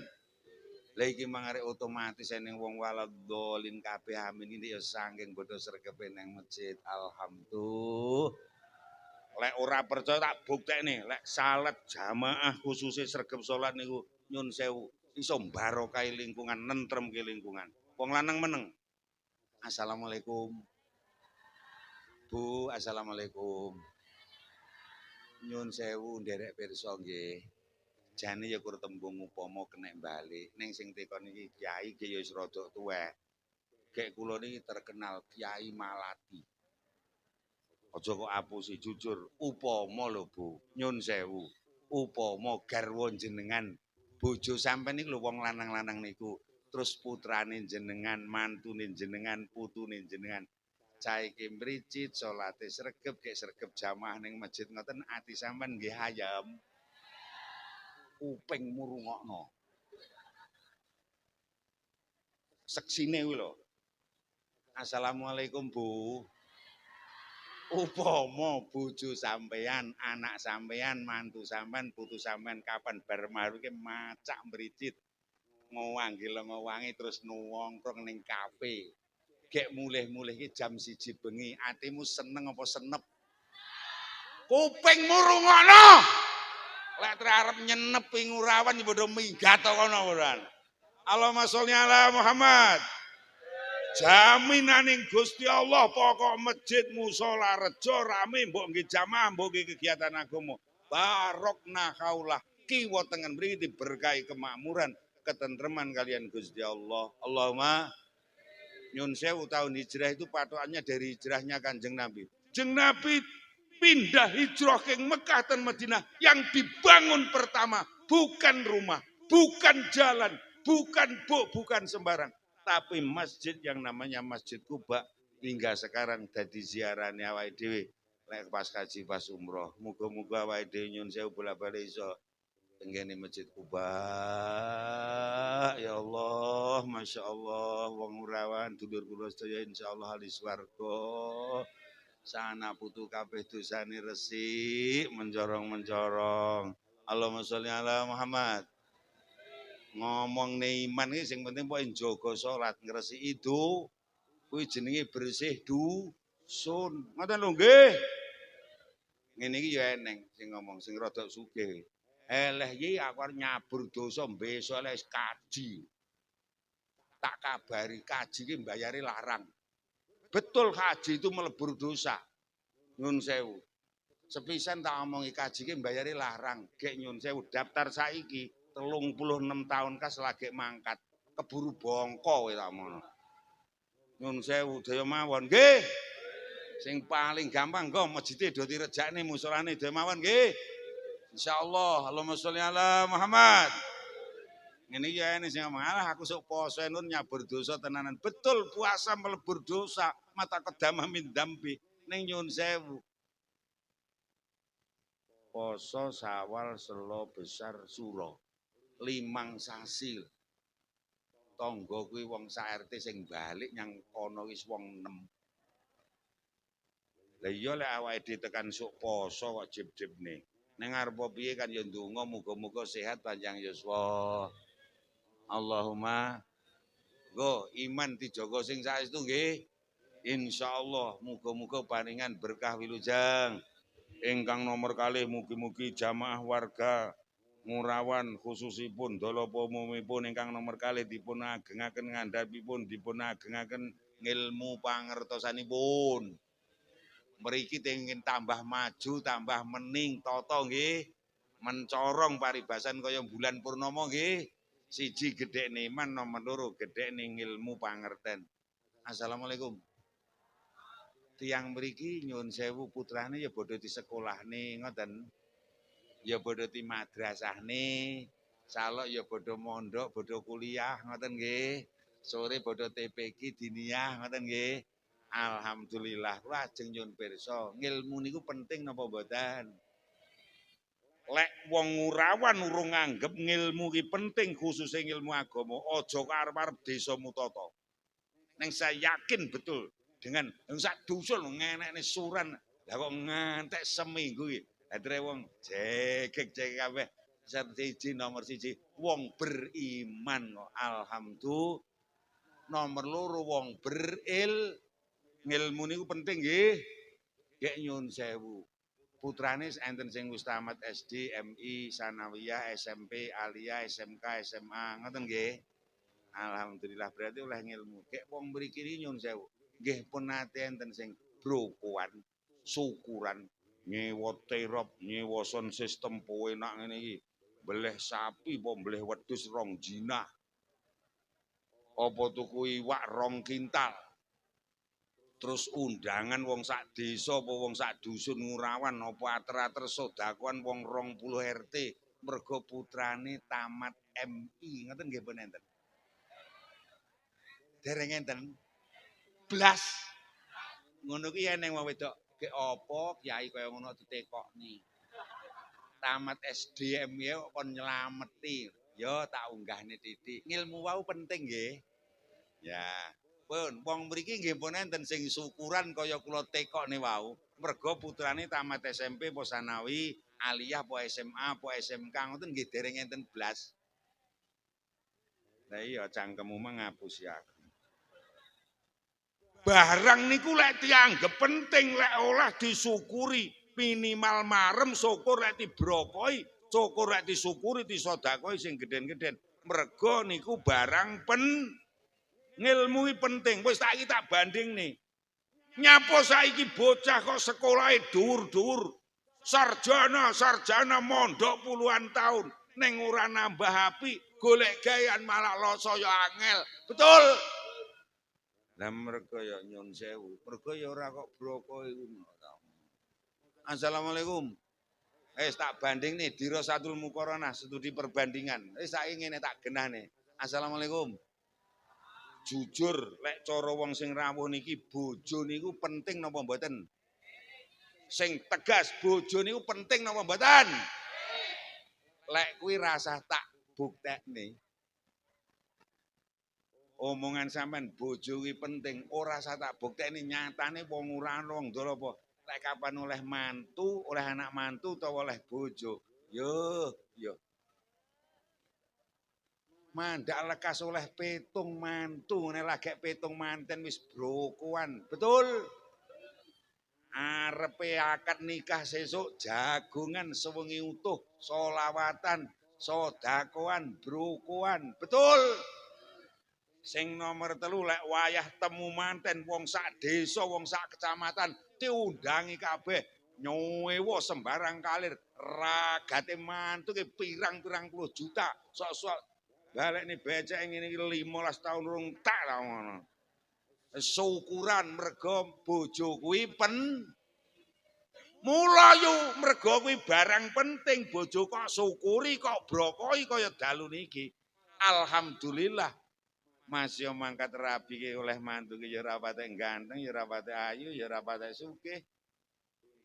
A: Lah iki mangare otomatis ning wong waladhdallin kabeh amin iki ya saking bodho sregepe nang masjid. Alhamdulillah. Lek ora percaya tak buktekne, lek salat jamaah khususnya sregep salat niku nyun sewu iso barokah lingkungan, nentremke lingkungan. Wong lanang meneng. Assalamualaikum. Bu, assalamualaikum. Nyun sewu nderek pirsa nggih. Jane ya kur tembung upama kenek balik ning sing tekon iki kiai ki ya wis rada tuwek. Gek kula niki terkenal Kiai Malati. Aja kok apusi jujur, upama lho Bu, nyun sewu. Upama garwa jenengan, bojo sampean niku lho wong lanang-lanang niku, terus putrane jenengan, mantune jenengan, putune jenengan. Cah iki mricit, salate sregep, gek sregep jamaah ning masjid ngoten ati sampean nggih ayem. Kuping murungokno. Seksine kuwi lho. Assalamualaikum Bu. Upama bojo sampean, anak sampean, mantu sampean, putu sampean kapan bar maru ki macak mricit. Ngowangi terus nongkrong ning kafe. Gek mulih-mulih ki jam 1 bengi, atimu seneng apa senep? Kuping murungokno. Lek arep nyenepi ngurawan ya padha minggat to kono ora. Allahumma sholli ala Muhammad. Jaminaning Gusti Allah pokok masjid musala rejo rame mbok nggih jamaah mbok nggih kegiatan agama barokna kaulah kiwa tengen mriki diberkahi kemakmuran ketentreman kalian Gusti Allah. Allahumma nyun sewu tahun hijrah itu patokannya dari hijrahnya Kanjeng Nabi. Jeng Nabi pindah hijrah ke Mekah dan Madinah yang dibangun pertama bukan rumah, bukan jalan, bukan sembarang. Tapi masjid yang namanya Masjid Kuba hingga sekarang dadi ziarahne awake dhewe lek pas kaji pas umroh. Muga-muga awake dhewe nyun sewu bola-bali iso tenggene Masjid Kuba. Ya Allah, Masya Allah, wong urawan dulur kula sedaya insyaallah ahli swarga. Sana putu kabeh dosane resik mencorong-mencorong. Allahumma sholli ala Muhammad. Ngomong iman iki sing penting pokoke njaga salat ngresiki itu kuwi jenenge bersih dusun. Ngoten lho nggih. Ngene iki ya eneng sing ngomong sing rada sugih. Eleh iki aku arep nyabur dosa besok eleh kaji. Tak kabari kaji iki mbayare larang. Betul kaji itu melebur dosa. Nyun sewu. Sepisan tak omongi kaji iki mbayare larang. Gek nyun sewu daftar saiki 36 tahun kas lagi mangkat keburu bongko kowe tak mono. Nyun sewu daya mawon nggih. Sing paling gampang nggo masjide do direjakne musolane daya mawon nggih. Insyaallah. Allahumma sholli ala Muhammad. Ngene iki ya sing ngomong alah aku sok poso nun nyabur dosa tenanan. Betul puasa melebur dosa, mata kedama min dambi ning nyun sewu. Poso Sawal Selo Besar Suro. 5 sasi. Tangga kuwi wong sak RT sing balik nyang kono wis wong 6. Lah iya lek awake ditekan sok poso kok jeb-jebne. Ning arep piye kan ya ndonga muga-muga sehat panjang yuswa. Allahumma go iman dijaga sing saestu nggih. Insyaallah muga-muga paringan berkah wilujeng. Ingkang nomor kalih mugi-mugi jamaah warga Ngurawan khususipun dolopo umumipun ingkang nomor kalih dipun agengaken ngandhapipun dipun agengaken ngilmu pangertosanipun. Mriki ingin tambah maju, tambah mening tata nggih. Mencorong paribasan kaya bulan purnama nggih. 1 gedhekne iman, nomor 2 gedhekne ngilmu pangerten. Assalamualaikum. Tiang mriki nyun sewu putrane ya bodho disekolahne ngoten. Ya bodho di madrasahne, salok ya bodho mondok, bodho kuliah ngoten nggih. Sore bodho TPQ diniyah ngoten nggih. Alhamdulillah lajeng nyun pirsa, ngilmu niku penting napa mboten? Lek wong Ngurawan urung nganggep ngilmu ki penting khususnya ngilmu agama, aja karep-arep desa mutata. Ning saya yakin betul dengan sak dusun ngenekne suran, lah kok ngantek seminggu iki. Akhire wong jegek kabeh. Nomor 1 wong beriman kok. Alhamdulillah. Nomor 2 wong ngilmu niku penting nggih. Gek nyun sewu. putrane enten sing wis tamat SD, MI, Sanawiyah, SMP, Aliyah, SMK, SMA, ngoten nggih. Alhamdulillah berarti oleh ngilmu. Kek wong mriki nyun sewu. Nggih pun nate enten sing brokoan, syukuran, nyewa terop, nyewa sound system penak ngene iki. Beleh sapi apa beleh wedhus 2 jinah. Apa tuku iwak 2 kintal. Terus undangan wong sak desa apa wong sak dusun ngurawan apa ater-ater sedakuan wong 20 RT mergo putrane tamat MI ngoten nggih pun enten. Dereng enten blas. Ngono ki eneng wong wedok, "Ge apa kiai kaya ngono ditekokni?" Tamat SD MI kon nyelameti. Ya tak unggahne titik. Ngilmu wau penting nggih. Ya. Pun wong mriki nggih pun enten sing syukuran kaya kula tekokne wau. Mergo putrane tamat SMP apa sanawi, aliyah apa SMA apa SMK ngoten nggih dereng enten blas. Lah iya cangkemmu ngapusi aku. Barang niku lek dianggep penting lek olah disyukuri, minimal marem syukur lek dibrokoi, syukur lek disyukuri disodakoi sing geden-geden. Mergo niku barang ngilmu penting, wis saiki tak banding nih. Nyapa saiki bocah kok sekolahe dhuwur-dhuwur. Sarjana mondok puluhan tahun ning ora nambah api, golek gawean malah loso ya angel. Betul? Lah mergo ya nyun sewu, mergo ya ora kok broko iku. Assalamualaikum. Tak banding nih Dirasatul Muqaranah studi perbandingan. Saiki ngene tak genahne. Assalamualaikum. Jujur, lek cara wong sing rawuh niki bojo niku penting napa mboten? Sing tegas, bojo niku penting napa mboten? Lek kuwi rasah tak buktekne. Omongan sampean bojo kuwi penting, ora usah tak buktekne nyatane wong ora wong ndol apa. Lek kapan oleh mantu, oleh anak mantu utawa oleh bojo. Yo. Mandak lekas oleh petung mantu, nek lagek petung manten wis brokoan. Betul? Arepe akad nikah sesuk jagongan sewengi utuh, solawatan, sodakoan, brokoan. Betul? Sing nomor 3 lek wayah temu manten wong sak desa, wong sak kecamatan diundangi kabeh. Nyewa sembarang kalir, ragate mantu ke pirang-pirang puluh juta. Sok-sok balik nih becek ngene iki 15 tahun rung tak lah ngono. Syukuran mergo bojo kuwi mula yu mergo kuwi barang penting, bojo kok syukuri kok brokoi kaya dalu niki. Alhamdulillah. Masih mangkat rabi ki oleh mantu ki ya ora patek ganteng, ya ora patek ayu, ya ora patek sugih.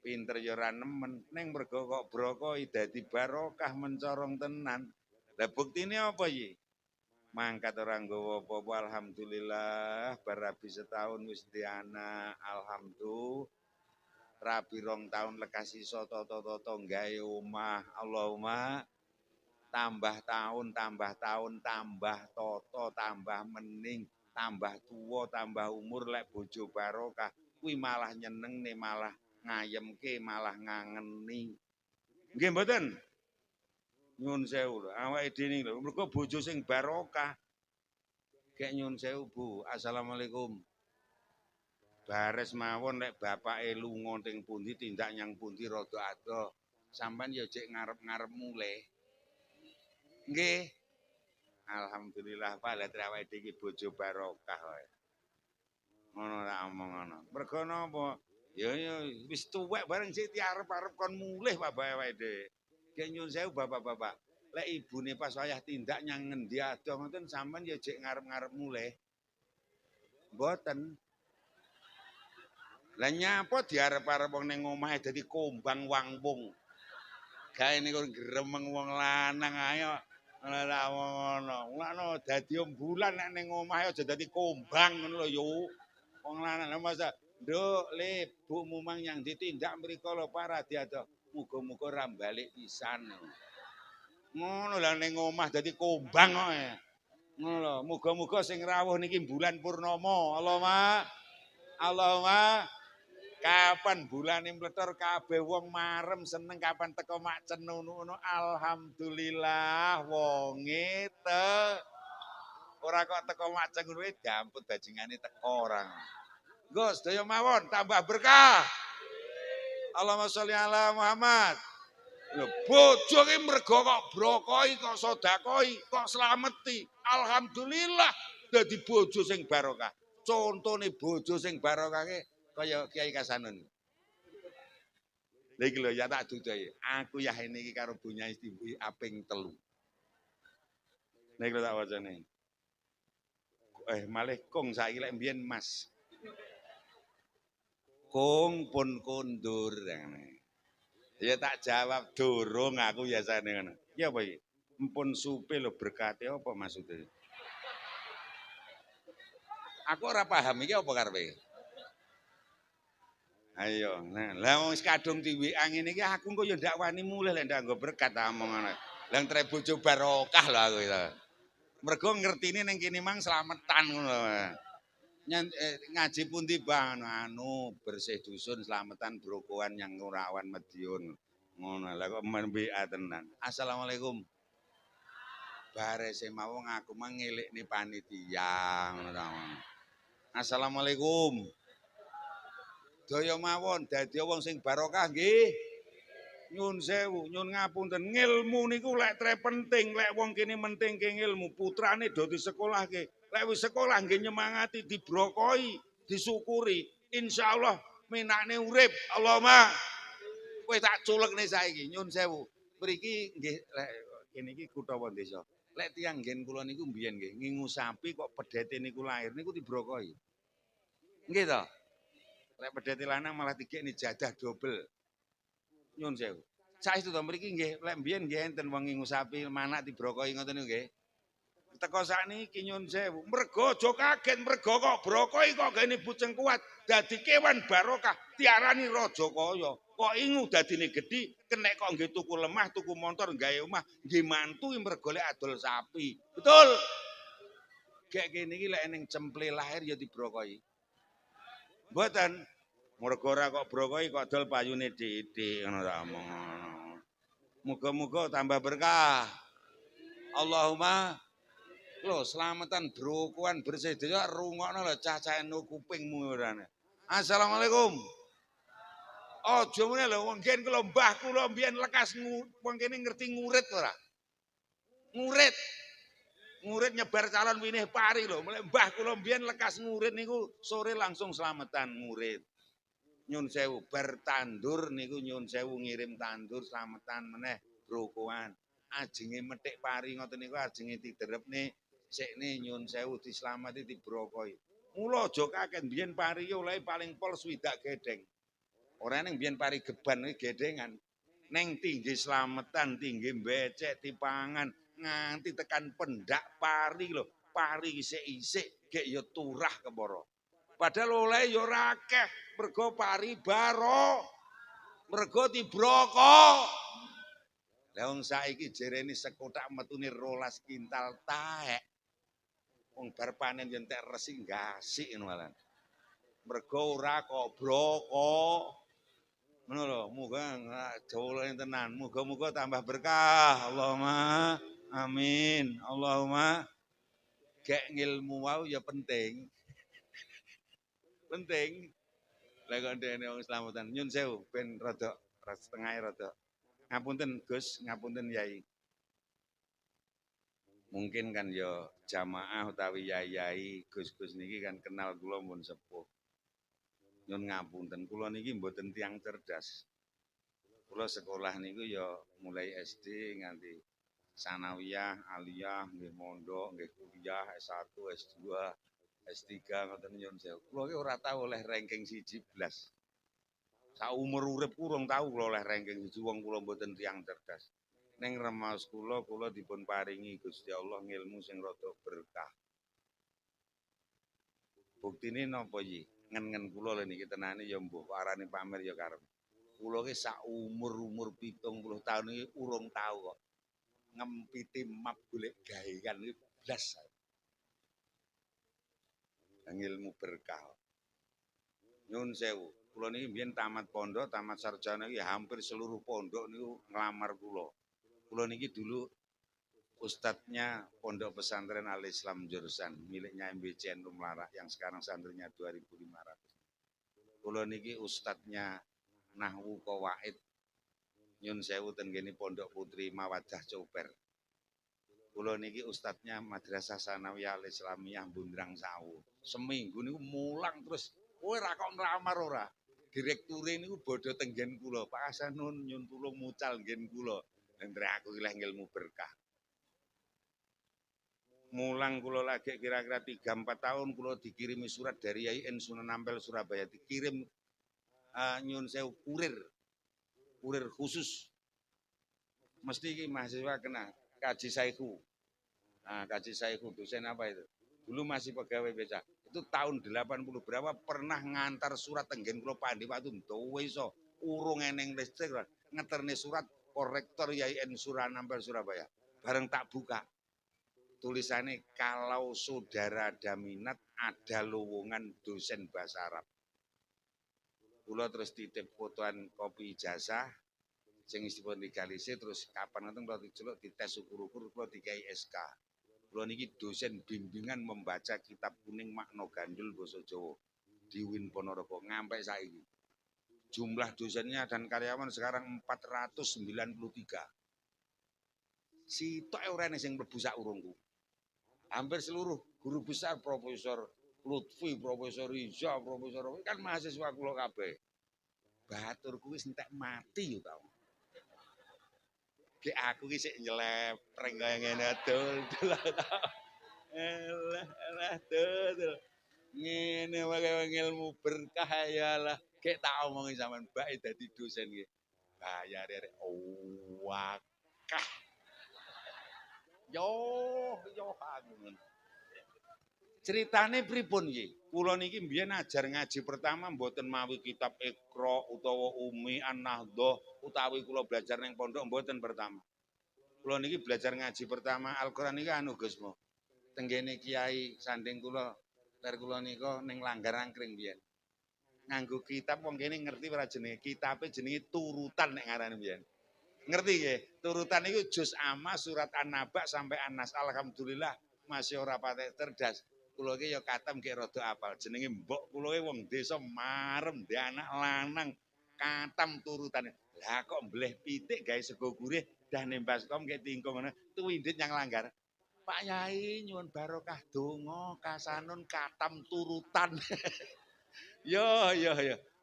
A: Pinter ya ora nemen, ning mergo kok brokoi dadi barokah mencorong tenan. Lah buktine apa iki? Mangkat orang nggawa apa-apa alhamdulillah barabi setahun wis di anak alhamdulillah rabi 2 tahun lekas iso toto gawe omah Allahumma tambah tahun tambah toto tambah mening tambah tua tambah umur lek bojo barokah kuwi malah nyenengne malah ngayemke malah ngangeni nggih mboten. Nyun sewu lho, awake dhewe lho, mergo bojo sing barokah. Kek nyun sewu, Bu. Assalamualaikum. Bares mawon nek bapake lunga teng pundi tindak nyang pundi rada adoh. Sampeyan ya jek ngarep-ngarep mulih. Nggih. Alhamdulillah Pak, lha awake dhewe iki bojo barokah wae. Ngono tak omong ngono. Mergo napa? Ya wis tuwek bareng sik diarep-arep kon mulih Pak awake dhewe. Nggih nyun sewu bapak-bapak. Lek ibune pas wayah tindak nyang ngendi adoh ngoten sampean ya jek ngarep-ngarep mulih. Mboten. Lah nyapa diarep-arep wong ning omahe dadi kombang wangwung. Gawe niku gremeng wong lanang ayo. Ora ngono. Ngono dadi bulan nek ning omahe aja dadi kombang ngono lho yo. Wong lanang masa nduk le Bu mumang yang ditindak mriko lho para diadoh. Muga-muga ora balik pisan. Ngono lah ning omah dadi kombang kok. Ngono lho, muga-muga sing rawuh niki bulan purnama. Allahumma Kapan bulane mletor kabeh wong marem seneng kapan teko Macen ngono alhamdulillah wonge ora kok teko Macen ngono dampet bajingane teko orang. Nggo sedaya mawon tambah berkah. Allahumma sholli ala Muhammad. Lho bojo ki mergo kok brokoi kok sedakoi kok slameti. Alhamdulillah dadi bojo sing barokah. Contone bojo sing barokah ki kaya Kiai Kasanun. Lha iki lho ya tak dudohi. Aku yahene iki karo Bunyai Timbu aping 3. Nek lho tak wacane. Malih kong saiki lek mbiyen Mas. Kong pun kondur ngene. Ya tak jawab dorong aku biasane ngono. Ya apa iki? Empun supe lho berkate apa maksudnya? Aku ora paham iki apa karepe. Ayo, nah, lah wong wis kadung diwi'ang ngene iki aku engko ya ndak wani mulih lek ndak nggo berkat omongan. Lah tre bojo barokah lho aku itu. Mergo ngertine ning kene mang slametan ngono. Ngaji pundi Bang anu bersih dusun slametan brokoan yang ngurawan Madiun. Ngono lah kok mbek tenan. Assalamualaikum. Bare semawon aku mang ngelikne panitia ngono. Assalamualaikum. Daya mawon dadi wong sing barokah nggih. Nyun sewu, nyun ngapunten. Ngilmu niku lek tre penting, lek wong kene mentingke ngilmu, putrane do disekolahke. Lek wis sekolah nggih nyemangati, dibrokoi, disyukuri. Insyaallah menakne urip. Allahumma kowe tak culekne saiki, nyun sewu. Mriki nggih lek kene iki kutha desa. Lek tiyang nggen kula niku mbiyen nggih ngingu sapi kok pedhete niku lahir niku dibrokoi. Nggih to? Lek pedhete lanang malah dikekne jadah dobel. Nyun sewu. Saestu to mriki nggih lek mbiyen nggih enten wong ngingu sapi manak dibrokoi ngoten niku nggih. Teko sakniki nyun sewu. Mergo aja kaget mergo kok brokoi kok gene bujeng kuat dadi kewan barokah diarani raja kaya. Kok ingu dadine gedhi kenek kok nggih tuku lemah, tuku montor gawe omah, nggih mantu mergo lek adol sapi. Betul. Gek kene iki lek ning cemple lahir ya dibrokoi. Mboten. Mergo ora kok brokoi kok dol payune didik ngono tak omong. Muga-muga tambah berkah. Allahumma lho slametan brokoan bersih daya rungokno lho cah-cah eno kupingmu ora. Assalamualaikum. Aja ngene lho wong gen kula mbah kula mbiyen lekas wong kene ngerti ngurit ora? Ngurit. Ngurit nyebar calon winih pari lho. Mulai mbah kula mbiyen lekas ngurit niku sore langsung slametan ngurit. Nyun sewu bertandur niku nyun sewu ngirim tandur slametan meneh brokoan. Ajenge methik pari ngoten niku ajenge diderepne sikne nyun sewu dislameti dibrokoi. Mula aja kaget mbiyen pari oleh paling pol 20 gedeng. Ora ning mbiyen pari geban iki gedengan. Neng tinggi slametan, tinggi becek dipangan nganti tekan pendak pari lho. Pari isik-isik gek ya turah kepara. Padahal oleh ya ora akeh, mergo pari baro. Mergo dibroko. Lah wong saiki jerene sekotak metune 12 kintal taek. Wong bar panen yen entek resi gasik ngono malah. Mergo ora kok broko. Ngono lho, muga jawulane tenan. Muga-muga tambah berkah. Allahumma amin. Allahumma gek ngilmu wau ya penting. Penting. Lah kok ndekne wong slametan nyun sewu ben rada setengah rada. Ngapunten Gus, ngapunten Yai. Mungkin kan ya jamaah utawi yai-yai Gus-gus niki kan kenal kula mun sepuh. Nyun ngapunten kula niki mboten tiyang cerdas. Kula sekolah niku ya mulai SD nganti sanawiyah, aliyah, nggih mondok, nggih kuliah S1, S2, S3 ngoten nyun sewu. Kula ki ora tau oleh ranking 1 blas. Sak umur urip kurang tau kula oleh ranking 1 wong kula mboten tiyang cerdas. Ning remaos kula dipun paringi Gusti Allah ngilmu sing rada berkah. Buktine napa iki? Ngen-ngen kula lho niki tenane ya mbuh arane pamer ya karep. Kula ki sak umur 70 tahun iki urung tau kok ngempiti map golek gawean iki blas. Ngilmu berkah. Nyun sewu. Kula niki mbiyen tamat pondok, tamat sarjana iki hampir seluruh pondok niku nglamar kula. Kula niki dulu ustadznya Pondok Pesantren Al Islam Jurusan miliknya MBCN Rumlara yang sekarang santrinya 2.500. Kula niki ustadznya Nahwu Qawaid nyun sewu ten kene Pondok Putri Mawaddah Coper. Kula niki ustadznya Madrasah Sanawiyah Al Islamiyah Bundrang Sawu. Seminggu niku mulang terus kowe ra kok nglamar ora. Direkture niku bodho tenggen kula. Pak Hasanun nyun tulung mucal nggen kula. Ndre aku ileh ilmu berkah. Mulang kula lagi kira-kira 3-4 tahun kula dikirimi surat dari YIN Sunan Ampel Surabaya dikirim nyun sewu kurir khusus mesti iki mahasiswa kena kaji saiku. Nah, kaji saiku dosen apa itu? Dulu masih pegawai beca. Itu tahun 80 berapa pernah ngantar surat tenggen kula pandi waktu ndowe iso urung eneng listrik ngeterne surat korektor YIN Sunan Ampel Surabaya. Bareng tak buka tulisannya kalau saudara ada minat ada lowongan dosen bahasa Arab. Kula terus titip fotoan kopi ijazah sing isipun digalisi terus kapan ngoten kula diceluk dites ukur-ukur kula dikai SK. Kula niki dosen bimbingan membaca kitab kuning makna gandul basa Jawa di UIN Ponorogo ngampe saiki. Jumlah dosennya dan karyawan sekarang 493. Sitok ora sing mlebu sak urungku. Hampir seluruh guru besar Profesor Lutfi, Profesor Riza, Profesor kan mahasiswa kula kabeh. Baturku wis entek mati yo tau. Ki aku ki sik nyelepreng kaya ngene dul. Elah dul. Ngene wae ilmu berkah ya lah. Ki tak omongi sampean bae dadi dosen ki. Bayare rek wakah. Yo aku. Ceritane pripun nggih? Kula niki mbiyen ajar ngaji pertama mboten mawi kitab Iqra utawa Umi An-Nahdhah utawi kula belajar ning pondok mboten pertama. Kula niki belajar ngaji pertama Al-Qur'an niki anu Gus Mo. Tenggene Kiai sanding kula ler kula nika ning Langgar Angkring mbiyen. Nganggo kitab wong kene ngerti ora jenenge kitabe jenenge turutan nek ngarane mbiyen. Ngerti nggih? Turutan itu juz amma surat An-Naba sampai An-Nas. Alhamdulillah masih ora patek cerdas. Kula iki ya katem nggih rada apal. Jenenge mbok kula iki wong desa marem, dhe anak lanang katam turutane. Lah kok mbleh pitik gawe sego gurih dah nembas kom nggih tingkung ngono. Tuwindit nyang Langgar. Pak Yai nyuwun barokah donga kasanun katam turutan. Yo.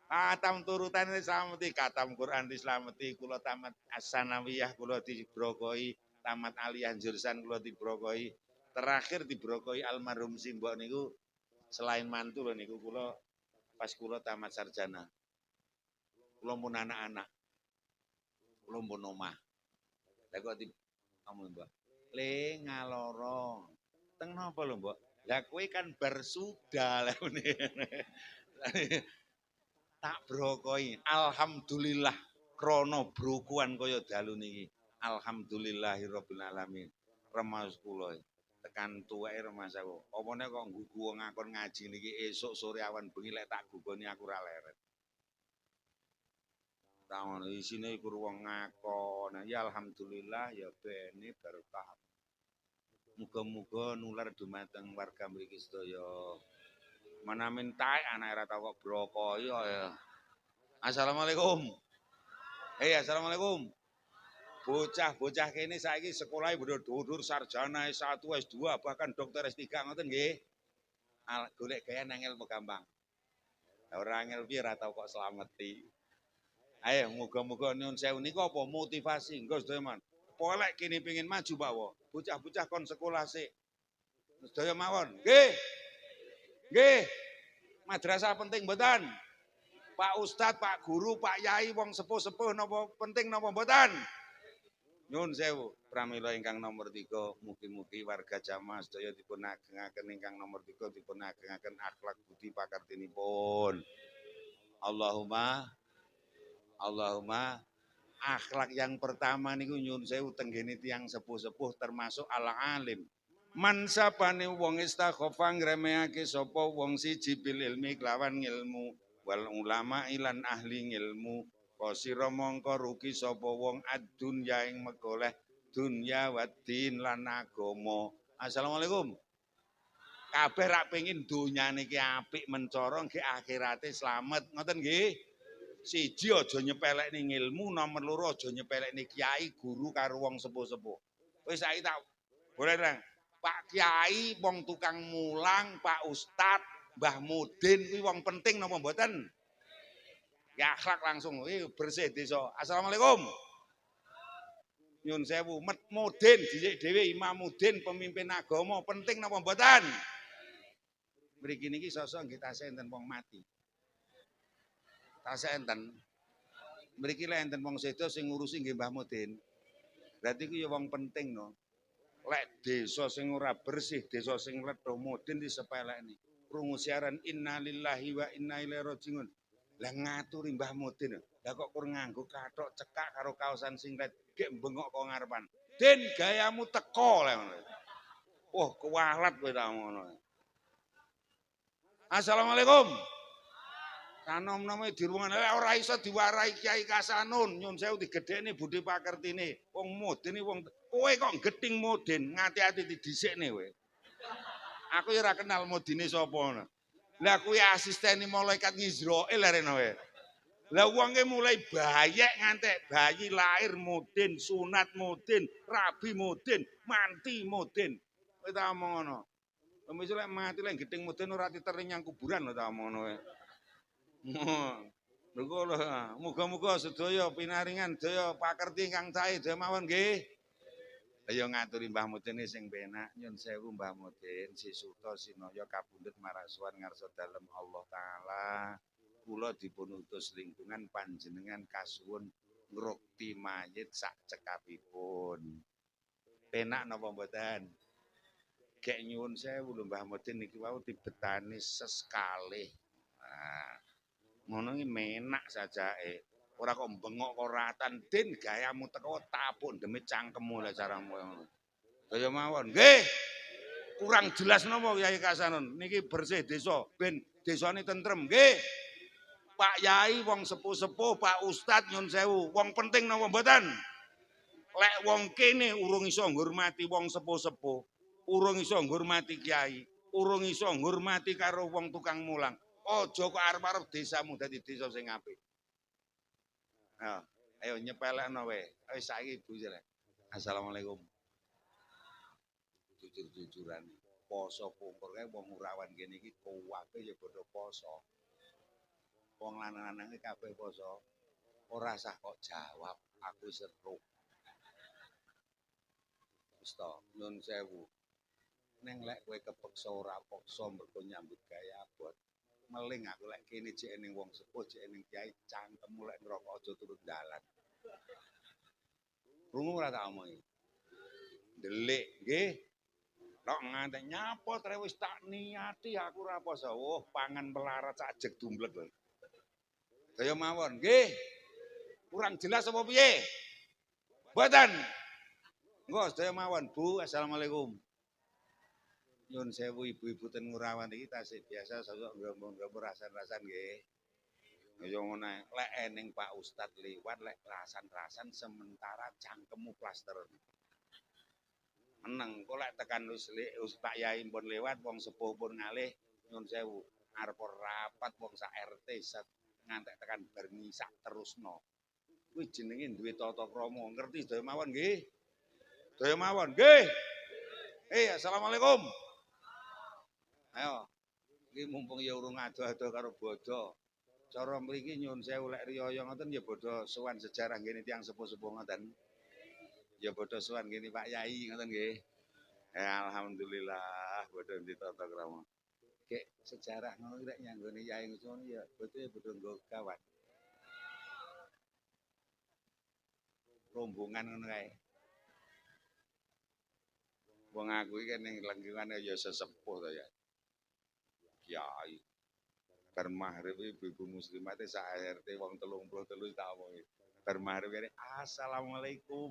A: Katam turutan slameti katam Quran dislameti kula tamat As-Sanawiyah kula dibrokoi tamat aliyah jurusan kula dibrokoi terakhir dibrokoi almarhum simbok niku selain mantu lho niku kula pas kula tamat sarjana kula pun anak-anak kula pun omah lha kok di ngomong Mbak le ngaloro teng napa lho Mbak lah kowe kan bersudah lah tak brokoi alhamdulillah krono brokuan kaya dalu niki alhamdulillahirabbil alamin remas kula tekan tuweke remas aku opone kok nggugu wong ngakon ngaji niki esuk sore awan bengi lek tak gugoni aku ora leret taun isine iku wong ngakon ya alhamdulillah ya bene berkah muga-muga nular dumateng warga mriki sedaya menamin taek anak ora tau kok brokoi ya. Assalamualaikum. Assalamualaikum. Bocah-bocah kene saiki sekolah bodho-bodho sarjana S1, S2 bahkan dokter S3 ngoten nggih. Golek gaya nang ilmu gampang. Ora angel piye ora tau kok slameti. Ayo muga-muga nyun sewu niku apa motivasi engko sedaya man. Polek kene pengin maju Pak wo. Bocah-bocah kon sekolah sik. Sedaya mawon. Nggih. Madrasah penting mboten? Pak Ustadz, Pak Guru, Pak Yai, wong sepuh-sepuh napa penting napa mboten? Nyun sewu, pramila ingkang nomor 3, mugi-mugi warga jamaah sedaya dipun agengaken ingkang nomor 3 dipun agengaken akhlak budi pakartinipun. Allahumma akhlak yang pertama niku nyun sewu tenggene tiyang sepuh-sepuh termasuk al-alim. Man sapane wong istakhofa ngremehake sapa wong siji bil ilmi kelawan ilmu wal ulama ilan ahli ilmu kasira mongko rugi sapa wong ad-dunya ing megoleh dunya wadin lan agama. Assalamualaikum. Kabeh rak pengin donyane iki apik mencoro nggih akhirate slamet. Ngoten nggih. Siji aja nyepelekne ilmu, nomor loro aja nyepelekne kiai, guru karo wong sepuh-sepuh. Wis saiki tak boleh Rang. Pak Kiai wong tukang mulang, Pak Ustad, Mbah Mudin kuwi wong penting napa mboten? Ya akhlak langsung iki bersih desa. Assalamualaikum. Nyun sewu, Mudin dhisik dhewe Imam Mudin pemimpin agama penting napa mboten? Mriki niki sosok nggih tasih enten wong mati. Tasih enten. Mriki lek enten wong sedo sing ngurusi nggih Mbah Mudin. Berarti ku ya wong penting no. Lek desa sing ora bersih, desa sing letho Mudin disepelekne. Krungu siaran innalillahi wa inna ilaihi rajiun. Lah ngaturi Mbah Mudin. Lah kok kur nganggo kathok cekak karo kaosan singlet gek bengok kok ngarepan. Den gayamu teko lek ngono. Wah, kuwalat kowe ta ngono. Assalamualaikum. Sanom-nome dirungan ora iso diwarai Kiai Kasanun, nyun sewu digedhekne budhe pakertine. Wong Mudin wong kowe kok gething Mudin, ngati-ati didhisikne kowe. Aku ya ora kenal Mudine sapa ngono. Lah kuwi asistene malaikat Israil arene kowe. Lah wonge mulai bayek ngantek bayi lahir Mudin, sunat Mudin, rabi Mudin, manti Mudin. Kowe ta omong ngono. Wis lek mati lek gething Mudin ora ditering nyang kuburan lho ta omong ngono kowe. Muga-muga sedaya pinaringan daya pakerti ingkang sae daya mawon nggih. Ayo ngaturi Mbah Mudin sing penak nyun sewu Mbah Mudin sisuta sinaya kabundut marasuwan ngarsa dalem Allah taala. Kula dipun utus lingkungan panjenengan kasuwun ngrukti mayit sak cekapipun. Penak napa mboten? Gek nyuwun sewu lho Mbah Mudin niki wau dibetani seskalih. Nah, ngono iki menak sajake. Ora kok bengok kok ratan den gayamu teko tapuk demit cangkemmu lah caramu ngono. Kaya mawon. Nggih. Kurang jelas napa Kyai Kasanun? Niki bersih desa ben desane tentrem. Nggih. Pak Yai wong sepuh-sepuh, Pak Ustad nyun sewu, wong penting napa mboten? Lek wong kene urung iso ngurmati wong sepuh-sepuh, urung iso ngurmati kiai, urung iso ngurmati karo wong tukang mulang. Aja kok arep-arep desamu dadi desa sing apik. Ayo nyepelekno wae. Wis saiki Bu Jere. Assalamualaikum. Jujur-jujuran poso pungkur kae wong Urawan kene iki kuwabe ya padha poso. Wong lanang-lanang iki kabeh poso. Ora sah kok jawab, aku seru. Wis to, nyun sewu. Neng lek kowe kepeksa ora paksa mergo nyambut gawe abot. Meling aku lek kene jek ning wong sepuh jek ning kiai cangkemmu lek ngrokok aja turun dalan. Krungu ora tak omongi. Delik nggih. Nek ngantek nyapa tre wis tak niati aku ora poso. Oh, pangan melarat sak jeg dumblek lho. Kaya mawon nggih. Kurang jelas apa piye? Mboten. Engko sedaya mawon Bu. Assalamualaikum. Nyun sewu ibu-ibu ten Ngurawan iki tasih biasa sosok nggombong-nggombong rasan-rasan nggih. Ya ngono ae. Lek ening Pak Ustad liwat lek rasan-rasan sementara cangkemmu plaster. Meneng kok lek tekan wis Pak Yai pun lewat wong sepuh pun ngalih nyun sewu arep rapat wong sak RT ngantek tekan bar ngisak terusno. Kuwi jenenge duwe tata krama. Ngerti sedaya mawon nggih? Sedaya mawon nggih. Assalamualaikum. Ayo, iki mumpung ya urung ado-ado karo bodho. Cara mriki nyun sewu lek riyaya ngoten ya bodho sowan sejarah ngene tiyang sepuh-sepuh ngoten. Ya bodho sowan ngene Pak Yai ngoten nggih. Alhamdulillah bodho ditata krama. Kek sejarah ngono rek nyanggone Yai ngono ya bodho nggo kawan. Rombongan ngono kae. Wong aku iki ning lengkungan ya sesepuh to ya. Kiai. Bar maghrib ibu-ibu muslimat sak RT wong 33 tak omongi. Bar maghrib kene assalamualaikum.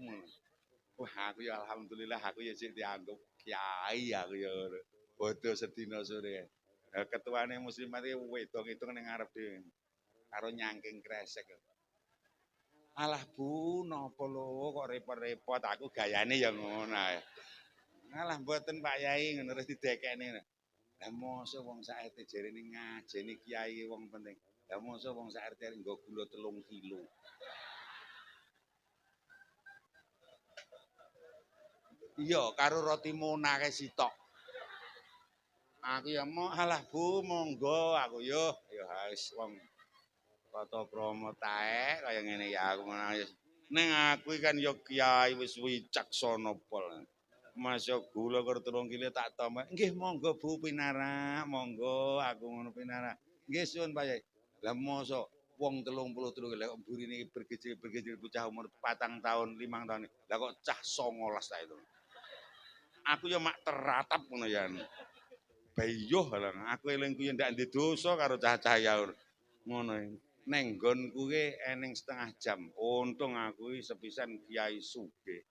A: Wah aku ya alhamdulillah aku ya sik dianggep kiai aku ya. Bodho sedina sore. Ketuane muslimat iki wedok itu ning ngarep dhewe. karo nyangking kresek. Alah Bu, napa lho kok repot-repot aku gayane ya ngono ae. Alah mboten Pak Yai ngono terus didekekne. Lah mosok wong sak RT jarene ngajeni kiai wong penting. Lah mosok wong sak RT nggo gula 3 kilo. Iya, karo roti mona kae sitok. Aku ya mau alah Bu, monggo aku yo wis wong foto promo tae kaya ngene ya aku ngono. Ning aku kan yo kiai wis wicaksana pol. Masuk gula karo 3 kilo tak tambah. Nggih monggo Bu pinara, monggo aku ngono pinara. Nggih suwun Pak Yai. Lah mosok wong 33 kilo kok burine bergejil-bergejil bocah umur 4 tahun, 5 tahun. Lah kok cah 19 ta itu. Aku ya mak teratap ngono ya. Bayuh lah aku eling kuwi ndak ndek dosa karo cah-cah ya ngono. Neng nggonku ki eneng setengah jam. Untung aku sepisan kiai sugih.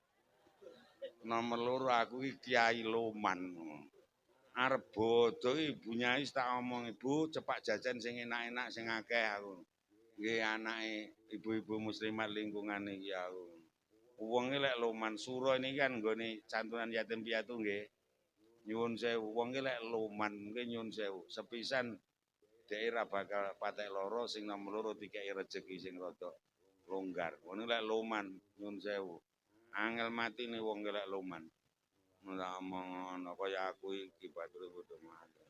A: Nomor loro aku iki kiai loman. Arep bodho ibu nyai tak omong ibu cepak jajan sing enak-enak sing akeh aku. Nggih anake ibu-ibu muslimat lingkungan iki aku. Wong lek loman suro ini kan nggone santunan yatim piatu nggih. Nyuwun sewu wong lek loman nggih nyuwun sewu. Sepisan daerah bakal patek loro sing nomor loro dikeki rejeki sing rada longgar. Ngono lek loman nyuwun sewu. Angel matine wong lek loman. Ora omong ngono kaya aku iki batur bodho mati.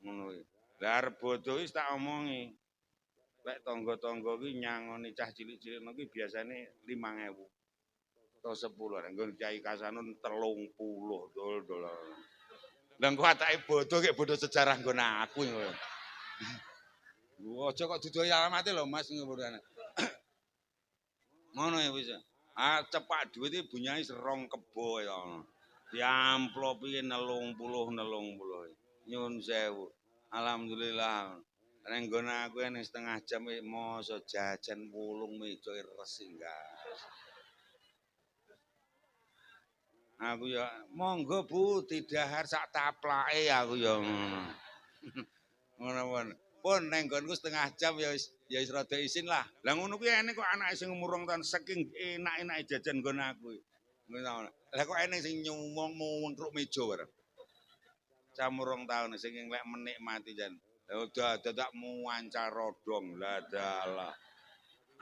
A: Ngono kuwi. Lah arep bodho wis tak omongi. Lek tangga-tangga ki nyangoni cah cilik-cilik kuwi biasane 5.000 atau 10. Nggon Kyai Kasanun 30 dol-dol. Lah engko atake bodho kek bodho sejarah nggon aku ngono. Aja kok dudu alamate lho Mas ngono. Ngono ya wis. Ah cepak dhuwit iki bunyai serong kebo ya. Diamplopi 30. Nyun sewu. Alhamdulillah. Nek nggon aku ning setengah jam mosok jajan wulung meja resi gas. Aku ya monggo Bu didahar sak taplake aku ya ngono. Ngono pun ning nggonku setengah jam ya wis rada isin lah. Lah ngono kuwi enek kok anake sing umur 2 tahun saking enak-enake jajan nggon aku. Ngono. Lah kok enek sing nyumong mungkruk meja bareng. Camur 2 tahun sing lek menikmati jan. Lah udah dadak muancar rodong. Lah dalah.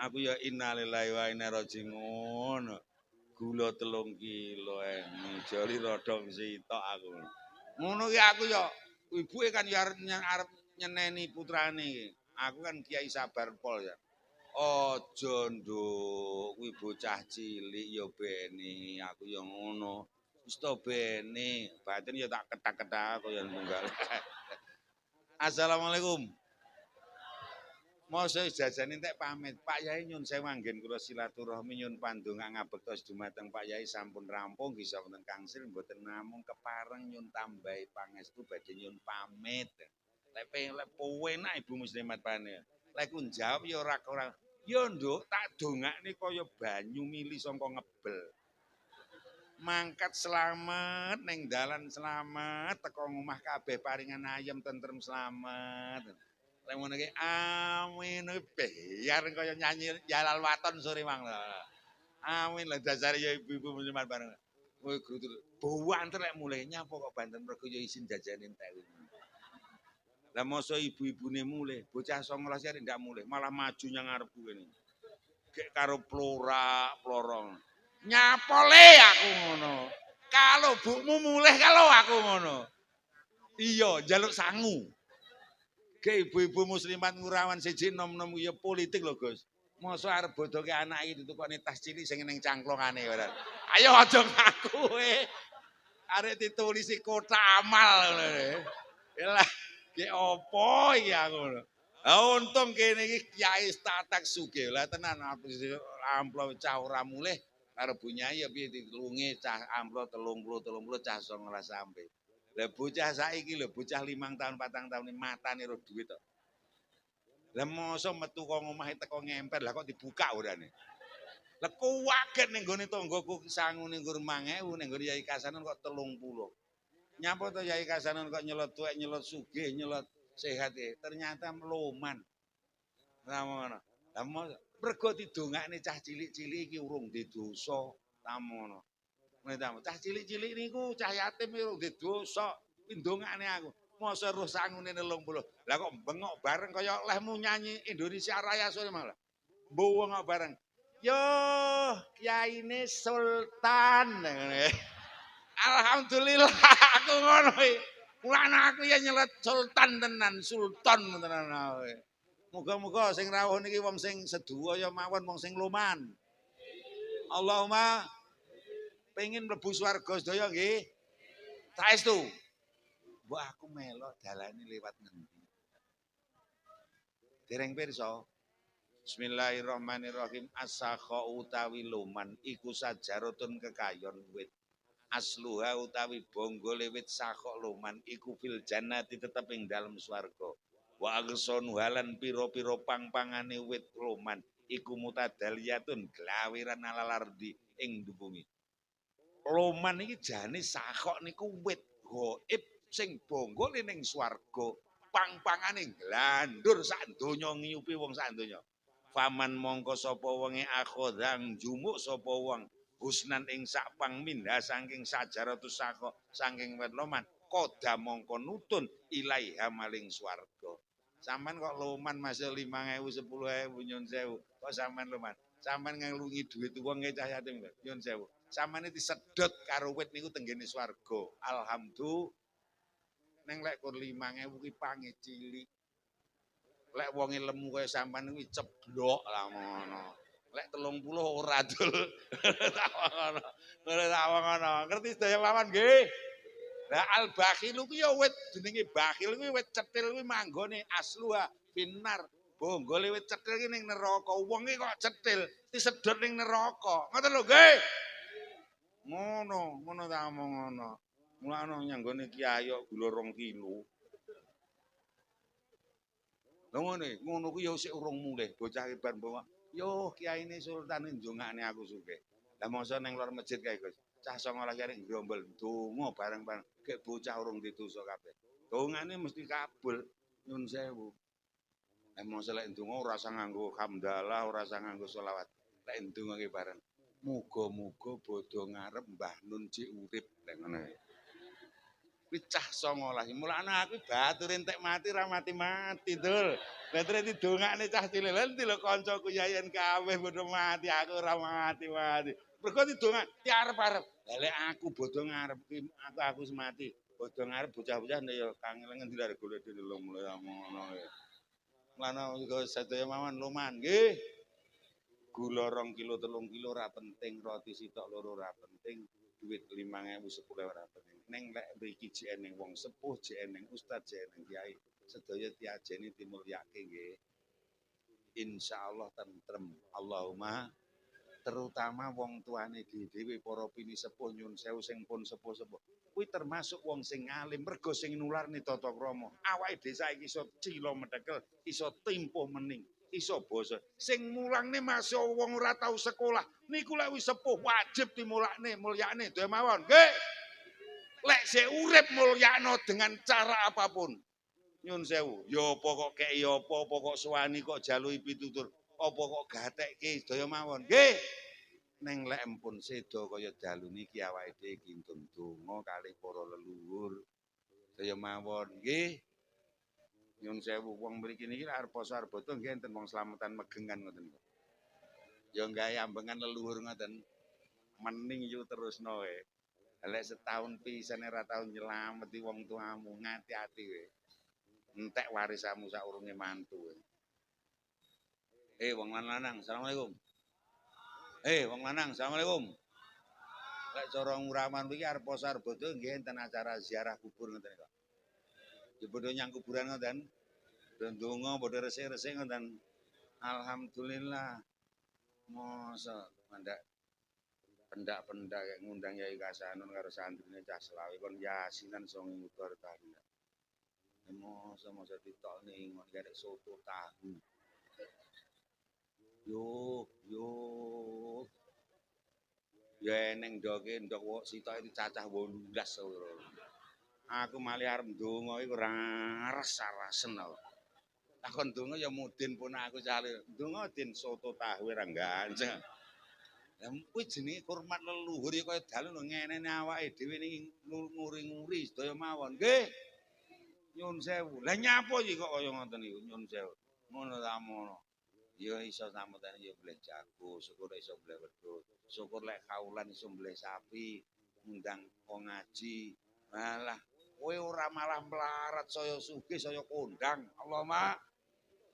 A: Aku ya innalillahi wa inna ilaihi raji'un. Gula 3 kilo joli rodong sitok aku. Ngono ki aku ya ibuke kan ya arep nyeneni putrane iki. Aku kan Kiai Sabar Pol ya. Aja nduk kuwi bocah cilik ya beni aku ya ngono. Wis to beni, batin ya tak ketak-ketak kaya tunggal. Assalamualaikum. Mosok jajan entek pamit. Pak Yai nyun sewu anggen kula silaturahmi nyun pandonga ngabektos dumateng Pak Yai sampun rampung bisa wonten kangsil mboten namung kepareng nyun tambahi pangestu badhe nyun pamit. Lek penak Ibu Muslimat pane. Lek ku jawab ya ora ya nduk tak dongakne kaya banyu mili saka ngebel. Mangkat selamat ning dalan selamat teko omah kabeh paringan ayem tentrem selamat. Lek ngono ki amin biar kaya nyanyi Jalal Waton sore mang. Amin lah dasare ya ibu-ibu muslimat bareng. Kowe guru buwanter lek mulih nyapa kok banten mergo ya isin jajane entek. Lah mosok ibu-ibune mulih, bocah 19 arek ndak mulih, malah maju nyang ngarepku kene. Gek karo plorong. Nyapole aku ngono. Kalau bukmu mulih kalau aku ngono. Iya, njaluk sangu. Ge ibu-ibu muslimat ngurawan siji nom-nom ya politik lho, Gus. Mosok arep bodoke anak iki ditukokne tas cilik sing ning cangklongane ora. Ayo aja ngaku kowe. Arek ditulisi kota amal ngono. Lah, ge opo iki aku ngono. Lah untung kene iki Kyai Tatak Sugih. Lah tenan amplop cah ora mulih karo bunyai ya piye dilungi cah amplop 30 cah 19 sampe. Lah bocah saiki lho, bocah 5 tahun 4 tahun matane ro duit to. Lah mosok metu kok omahe teko ngempel, lah kok dibuka urane. Lah kuwaget ning gone tanggoku sangune nggur 5.000 ning gone Yai Kasanon kok 30. Nyapa to Yai Kasanon kok nyelot tuwek, nyelot sugih, nyelot sehat ya. Ternyata meloman. Ngono. Lah mergo didongakne cah cilik-cilik iki urung di dosa, tamono. Cah cilik-cilik niku cah yatim urung di dosa, ndongakne aku. Masa roh sangune 80. Lah kok bengok bareng kaya lehmu nyanyi Indonesia Raya sore malah. Bengok bareng. Yo, kiyaine Sultan. Alhamdulillah aku ngono iki. Mulane aku ya nyelet sultan tenan, sultan tenan kowe. Muga-muga sing rawuh niki wong sing seduwa ya mawon wong sing luman. Allahumma pengin mlebu swarga sedaya nggih. Saestu. Mbok aku melok dalane liwat ngendi. Dereng pirsa. Bismillahirrahmanirrahim. As-sakha utawi luman iku sajaratun kekayon wit. Asluha utawi bonggol wit sakok luman iku fil jannati tetep ing dalem swarga. Wa agson halan pira-pira pang-pangane wit luman iku mutadaliyatun glawiran alalardi ing bumi. Luman iki jane sakok niku wit gaib sing bonggol ning swarga. Pang-pangane nglandur sak donya ngiyupi wong sak donya. Faman mongko sapa wonge akhodang jumuk sapa wong husnan ing sak pang minha saking sajaratus sako saking loman koda mongko nutun ilaiha maling swarga. Sampean kok loman masih 5.000 10.000 nyun sewu. Kok sampean loman? Sampean ngelungi duit wong cah yatim nyun sewu. Sampean disedot karo wit niku tenggene swarga. Alhamdulillah. Neng lek kur 5.000 ki pange cilik. Lek wonge lemu kaya sampean kuwi ceblok lah ngono. Lek 30 ora dul. Ngono. Ngerti sedaya mawon nggih. Lah al bakhil kuwi ya wit jenenge bakhil kuwi wit cetil kuwi manggone asluha finnar. Bonggole wit cetil ki ning neraka. Wong iki kok cetil disedot ning neraka. Ngoten lho nggih. Ngono ta omong ngono. Mulane nyanggone kiai kok gula 2 kilo. Lha ngono kuwi ya sik urung mulih bocah ibar bawa. Yo kiyaine sultan ndongakne aku sugih. Lah masa ning lor masjid kae Gus. Cah 19 arek grombol donga bareng-bareng. Gek bocah urung ditusa kabeh. Dongane mesti kabul. Nyun sewu. Lah masa lek ndonga ora usah nganggo hamdalah, ora usah nganggo selawat. Lek ndongake bareng. Muga-muga bodho ngarep Mbah Nun cik urip lek ngono. Kuwi cah 19. Mulane aku batur entek mati ra mati-mati, Dul. Lah terus didongakne cah cilik. Lha ndi lho kancaku yayan kabeh padha mati, aku ora mati-mati. Mergo didongak ti arep-arep. Lah lek aku bodho ngarep ki aku mati. Bodho ngarep bocah-bocah nek ya kangen ngendi lare golek dhewe lho mulai ngono ya. Mulane uga sedaya mawon luman nggih. Gula 2 kilo 3 kilo ora penting, roti sitok loro ora penting, duit 5.000 10.000 ora penting. Neng lek mriki jek eneng wong sepuh, jek eneng ustaz, jek eneng kiai, sedaya diajeni dimulyake nggih. Insyaallah tentrem. Allahumma terutama wong tuane dhewe para pini sepuh nyun sewu sing pun sepuh-sepuh. Kuwi termasuk wong sing alim mergo sing nularni tata krama. Awake dhewe saiki iso cila medekel, iso tempo mening. Iso basa sing mulangne masih wong ora tau sekolah niku lek wis sepuh wajib dimulakne mulyakne dhewe mawon nggih lek sik urip mulyakno dengan cara apapun nyun sewu ya apa kok kei apa kok suwani kok jaluhi pitutur apa kok gatekke daya mawon nggih ning lek empun seda kaya dalu niki awake dhewe kintun donga kalih para leluhur daya mawon nggih. Nyun sewu wong mriki niki arep poso arep boten nggih enten wong slametan megengan ngoten. Ya gawe ambengan leluhur ngoten. Mening yu terusno wae. Lek setahun pisan ora tau nyelameti wong tuamu, ngati-ati kowe. Entek warisamu saurunge mantu. Wong lanang, asalamualaikum. Wong lanang, asalamualaikum. Lek cara nguraman iki arep poso arep boten nggih enten acara ziarah kubur ngoten kok. Ya padha nyang kuburan ngoten. Ndonga padha resik-resik ngoten. Alhamdulillah. Masa pendak-pendak kayak ngundang Yai Kasanun karo santrine cah selawe kon yasinan songi mutor tahu. Masa ditokne ngon garek soto tahu. Yo. Ya eneng ndoke ndok wok sitoke dicacah 18 ora. Aku malih arep ndonga iku ora rasen. Takon donga ya mudin pun aku cale. Donga din soto tahu ora ganceng. Lah kuwi jenenge hormat leluhur ya kaya dalu ngeneni awake dhewe niki nguri-nguri sedaya mawon. Nggih. Nyun sewu. Lah nyapa iki kok kaya ngoten niku nyun sewu. Ngono ta mono. Ya iso sampeyan ya bleh jago, syukur iso bleh wedhus. Syukur lek kaulan iso bleh sapi, ngundang wong ngaji. Malah kowe ora malah melarat saya sugih saya kondang. Allahumma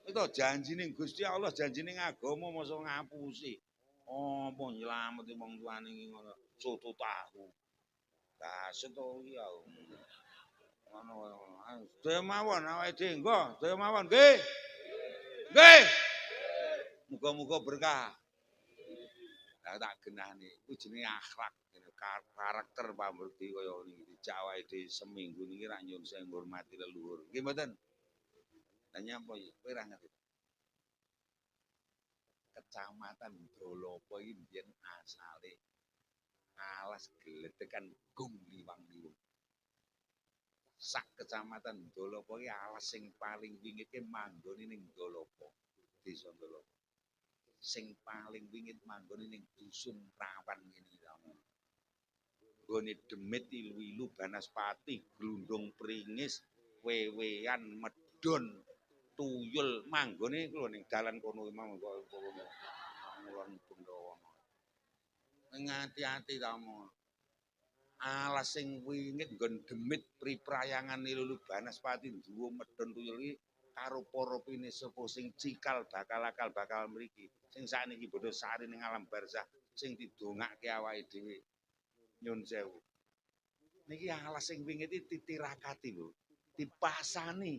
A: itu janjine Gusti Allah, janjine agama masa ngapusi. Apa nylameti wong tuane iki ngono soto tahu. Daset to iki ya. Ngono. Sedaya mawon awake dhewe nggo, sedaya mawon nggih. Nggih. Muga-muga berkah. Lah tak genahne kuwi jenenge akhlak, karakter pamreti kaya niki dijak awake dhewe seminggu niki ra nyun sing ngurmati leluhur. Nggih mboten? Lah nyapa iki kowe ra ngerti. Kecamatan Dolopo iki mbiyen asale alas gledekan Gung Liwang-liwung. Sak kecamatan Dolopo iki alas sing paling wingit ki manggone ning Dolopo. Desa Dolopo. Sing paling wingit manggone ning dusun Rawan ngene iki. Gone demit ilu-ilu Banaspati, glundung pringis, wewean medon, tuyul manggone lho ning dalan kono mau kok ngulon Bundawana. Ngati-ati ta mon. Alas sing wingit nggon demit priprayangan ilu-ilu Banaspati duwo medon tuyul iki karo para pinesepuh sing cikal bakal mriki. Sing sakniki bodho sari ning alam barzah sing didongake awake dhewe. Nyun sewu. Niki alas sing wingit iki titirakati lho. Dipasani,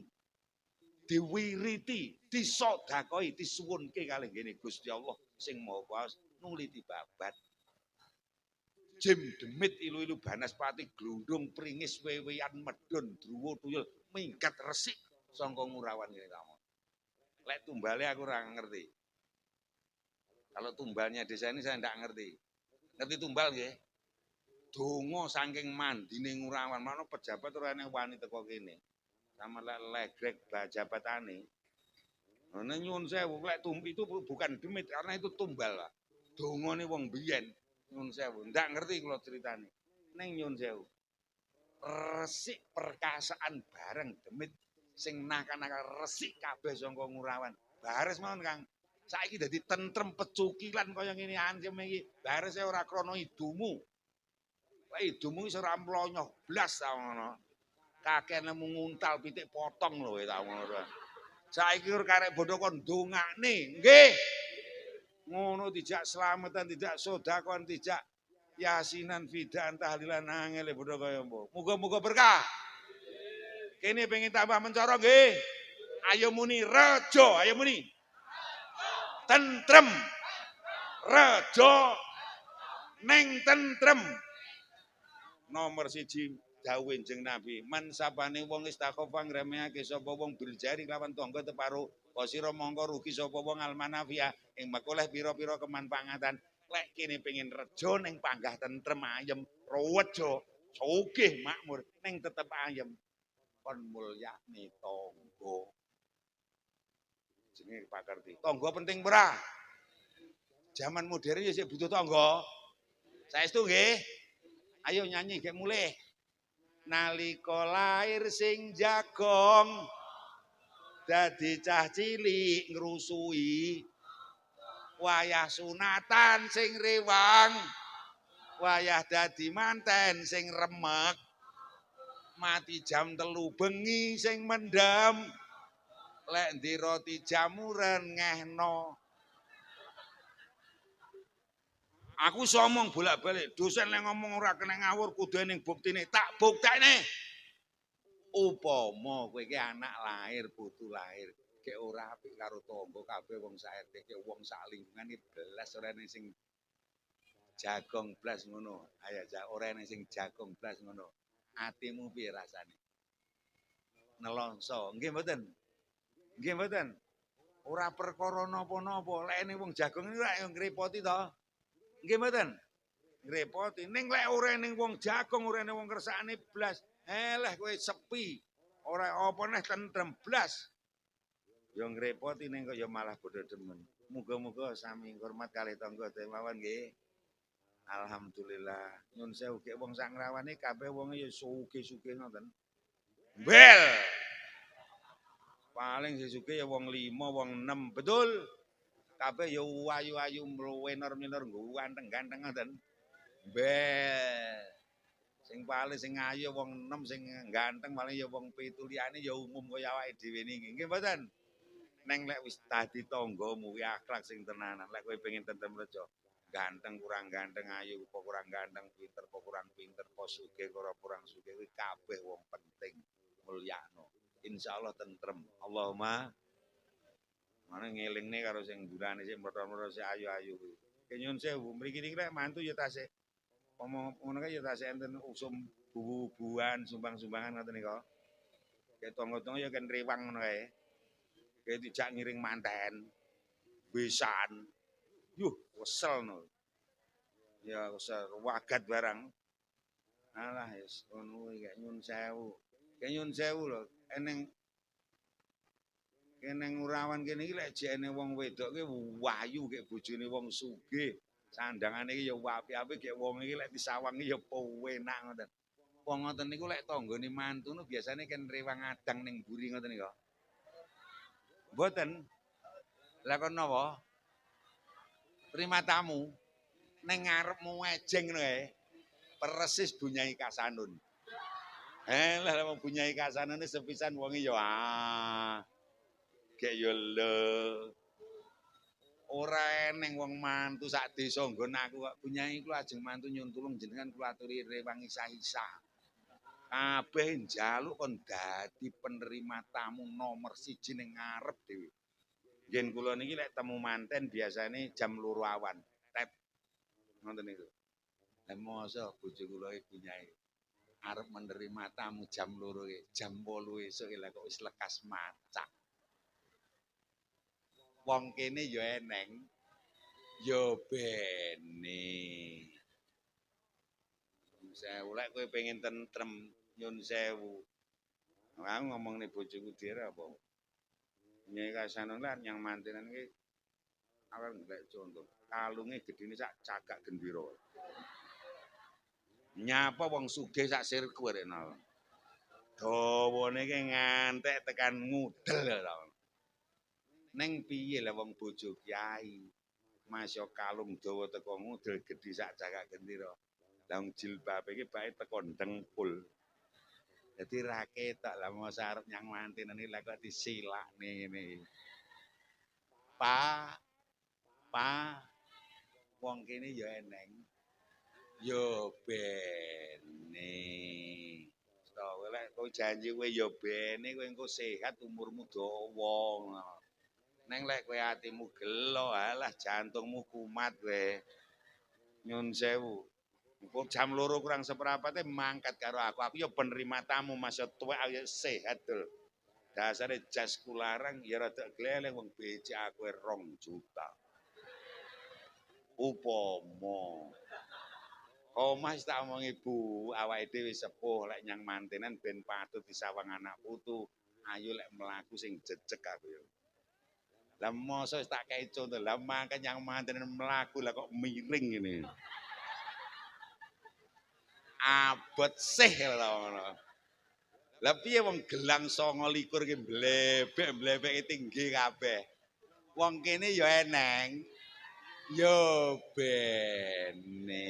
A: diwiriti, disodakoi, disuwunke kalih ngene Gusti Allah sing Maha Kuwasa nuliti babat. Jim demit ilu-ilu Banaspati glundung pringis wewean medon druwa tuyul minggat resik sangka ngurawan ngene kamu. Lek tumbale aku ora ngerti. Kalau tumbalnya desa ini saya ndak ngerti. Ngerti tumbal nggih? Donga saking mandine ngurawan, mana pejabat ora ana wani teko kene. Sama legrek jabatane. Nah nyuwun sewu, lek itu bukan demit karena itu tumbal, Pak. Dongane wong biyen. Nyuwun sewu, ndak ngerti kula critane. Ning nyuwun sewu. Resik perkasaan bareng demit sing nakal-nakal resik kabeh saka ngurawan. Bares mawon Kang. Saiki dadi tentrem pecukilan kaya ngene ancem iki. Bares ora krana idumu. Lek idumu wis ora mlonyoh blas ta ngono. Kakek nemu nguntal pitik potong lho ta ngono. Saiki ora karek bodho kon ndongakne, nggih. Ngono dijak slametan, dijak sedekah, dijak yasinan fidaan tahlilan angel bodho kaya mbo. Muga-muga berkah. Kene pengen tambah mencara nggih. Ayo muni rejo, ayo muni. Tentrem. Rejo. Neng tentrem. Nomor 1 dawuh Kanjeng Nabi, man sabane wong istakhofa ngremehake sapa wong biljari lawan tangga teparo, wasira mongko rugi sapa wong almanafia ing makoleh pira-pira kemanfaatan. Lek kene pengen rejo ning panggah tentrem ayem, rejo, sugih makmur ning tetep ayem. Kon mulyakne tangga. Jenenge pakerti. Tangga penting ora? Zaman modern ya sik butuh tangga. Saestu nggih. Ayo nyanyi gek mulih. Nalika lair sing jagong dadi cah cilik ngrusui wayah sunatan sing rewang wayah dadi manten sing remek mati jam 3 bengi sing mendem lek ndi roti jamuran ngehno. Aku iso omong bolak-balik, dosen yang ngomong ora kena ngawur kudu ning buktine, tak buktekne. Upama kowe iki anak lahir, putu lahir, gek ora apik karo tangga kabeh wong sak RT, gek wong sak lingkungan iki belas ora ana sing jagong blas ngono. Ayo ora ana sing jagong blas ngono. Atimu piye rasane? Nelongso, nggih mboten? Nggih mboten? Ora perkara napa-napa, lek ene wong jagong iki ora ngrepoti to. Nggih mboten? Ngrepoti. Ning lek ora ning wong jagong, ora ning wong kersakane blas, eleh kowe sepi. Ora apa neh tentrem blas. Ya ngrepoti ning kok ya malah padha demen. Muga-muga sami hormat kalih tangga mawon nggih. Alhamdulillah. Nyun sewu gek wong sak ngrawani kabeh wonge ya sugih-sugih ngoten. Bel. Paling sesugih ya wong 5, wong 6, betul. Kabeh ya ayu-ayu mluwenor-minor nggo ganteng-ganteng ngoten. Bel. Sing paling sing ayu wong 6 sing ganteng paling ya wong 7 liyane ya umum kaya awake dhewe niki. Nggih mboten? Neng lek wis dadi tanggamu kuwi akhlak sing tenanan. Lek kowe pengen tentrem reja, ganteng kurang ganteng, ayu apa kurang ganteng, pinter apa kurang pinter, apa sugih ora kurang sugih kuwi kabeh wong penting mulyakno. Insyaallah tentrem. Allahumma mana ngelingne karo sing durane sing mroto-mroto sing ayu-ayu kuwi. Kenyun sewu mriki niki lek mantu ya tasih omong ngono kae ya tasih enten usum bubu-bubuhan, sumbang-sumbangan ngoten nika. Kayak tonggo-tonggo ya kan rewang ngono kae. Kayak dijak ngiring manten, besan, yuh kesel no, ya kesel wagat barang, alah yes, ngono kayak nyun sewu loh, eneng urawan kene iki lek jekne wong wedok ki wayu kayak bojone wong sugih, sandangane iki ya apik-apik kayak wong iki lek disawang ya penak ngoten. Wong ngoten niku lek tanggane mantu no biasane kan rewang adang ning mburi ngoten nika. Mboten. Lah kon napa? Terima tamu ning ngarepmu ejeng ngono kae. Persis Bunyai Kasanun. Lah wong Bunyai Kasanun sepisan wonge ya gek yo le. Ora eneng wong mantu sak desa nggon aku kok Bunyai kula ajeng mantu nyun tulung jenengan kula aturi rewang isa-isa. Kabeh njaluk kon dadi penerima tamu nomor 1 ning ngarep dhewe. Yen kula niki lek temu manten biasane jam 2 awan. Tet. Ngoten niku. Lah mosok bojo kula iki Bunyai arep menerima tamu jam 2 iki, jam 8 esuk lha kok wis lekas macak. Wong kene ya eneng, ya bene. Nyun sewu lek kowe pengen tentrem, nyun sewu. Aku ngomongne bojoku dhewe apa? Nyai Kasanun lan yang mantenan iki awak golek contoh. Kalunge gedine sak cagak gendera. Nyapa wong sugih sak sirku rekno. Dawane ki ngantek tekan ngudel to. Ning piye lah wong bojo kiai. Masya kalung dawa teko ngudel gedhi sak cagak gendera. Lah jilbab iki bae teko dengkul. Dadi ra ketok lah mos arep nyang mantenan iki lek kok disilakne ngene iki. Wong kene ya eneng. Ya bene. Kowe lek kowe janji kowe ya bene kowe engko sehat umurmu dawa. Neng lek kowe atimu gelo alah jantungmu kumat kowe. Nyun sewu. Engko jam 2 kurang seperapate mangkat karo aku. Aku ya penerima tamu masa tuwek ayo sehat dul. Dasare jas kularang ya rada gleleng wong becik aku 2 juta. Upama Mas tak omong ibu, awake dhewe sepuh lek nyang mantenan ben patut disawang anak putu. Ayo lek mlaku sing jejeg aku ya. Lah mosok tak kei contoh, lah mangke nyang mantenan mlaku lah kok miring ngene. Abot sih lho ngono. Lah piye wong gelang 29 ki mlebek-mlebek tinggi kabeh. Wong kene ya eneng. Ya bene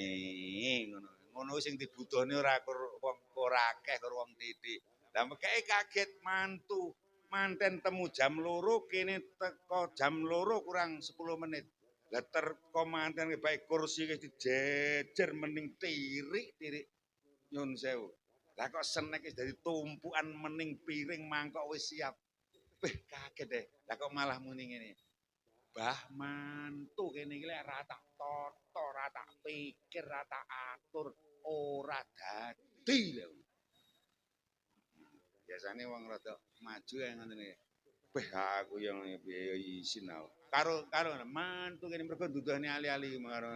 A: ngono. Ngono sing dibutuhne ora wong ora akeh karo wong titik. Lah mekake kaget mantu. Manten temu jam 2 kene teko jam 2 kurang 10 menit. Lah teko manten bae kursi wis dijejer mening tirik-tirik. Nyun sewu. Lah kok senek wis dadi tumpukan mening piring mangkok wis siap. Kaget deh. Lah kok malah muni ngene. Bah mantu kene iki lek ra tak toto, ra tak pikir, ra tak atur, ora dadi lho. Biasane wong rada maju ya ngoten iki. Aku yang piye isin aku. Karo mantu kene mergo duduhane ali-ali karo.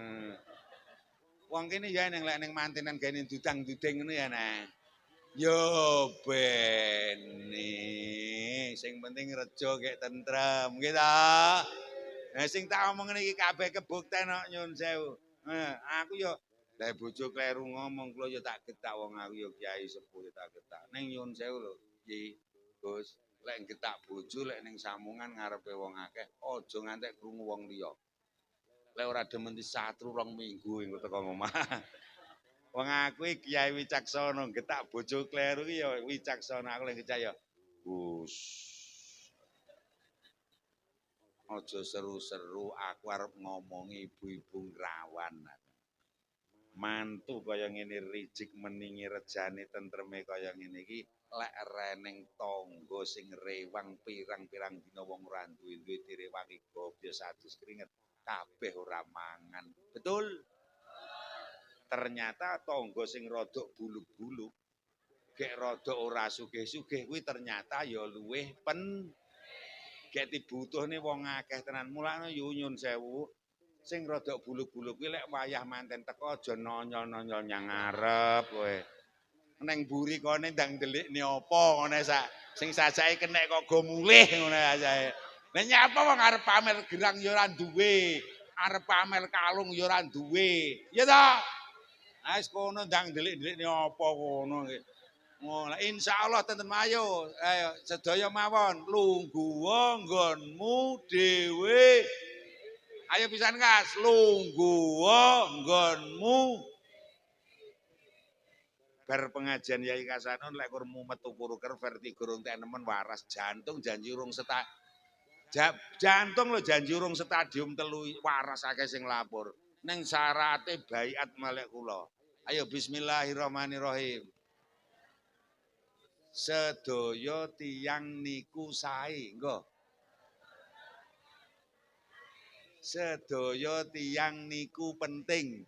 A: Wong kene ya neng lek ning mantenan gene dudang-duding ngono ya neng. Yo beni, sing penting rejo kek tentrem, nggih ta? Nah sing tak omongin iki kabeh kebukten kok nyun sewu. Aku yo lah bojo kleru ngomong kula yo tak getak wong aku yo kiai sepuh yo tak getak. Ning nyun sewu lho, Ki Gus, lek getak bojo lek ning samungan ngarepe wong akeh, aja ngantek krungu wong liya. Lek ora demen disatru 2 minggu engko teko omah. Wong aku iki kiai wicaksana, getak bojo kleru iki ya wicaksana. Aku lek ngecak ya, Gus. Aja seru-seru, aku arep ngomongi ibu-ibu ngrawang. Mantu kaya ngene rijik meningi rejane tentreme kaya ngene iki lek reneng tangga sing rewang pirang-pirang dina wong ora duwe direwangi gobyo satus keringet kabeh ora mangan. Betul? Ternyata tangga sing rodok buluk-buluk gek rodok ora sugih-sugih kuwi ternyata ya luwih gek dibutuhne wong akeh tenan. Mulane yo nyun sewu sing rodok buluk-buluk kuwi lek wayah manten teko aja nonyol-nonyol nyang ngarep kowe. Neng mburi kene ndang ndelikne apa ngene sak sing sajake kenek kok go mulih ngono ae. Lah nyapa wong arep pamer gerang ya ora duwe, arep pamer kalung ya ora duwe. Ya ta? Ah wis kono ndang ndelik-ndelikne apa kono nggih. Ngono insyaallah tenten ayo sedaya mawon lungguh nggonmu dhewe. Ayo pisan Kas, lungguh nggonmu. Bar pengajian Yai Kasanon lek kur mumet ukur-ukur vertigo rung tenemen waras jantung janji urung jantung lo janji urung stadium 3 waras akeh sing lapor. Ning syarate baiat malek kula. Ayo bismillahirrahmanirrahim. Sedaya tiyang niku sae, nggo. Sedaya tiyang niku penting.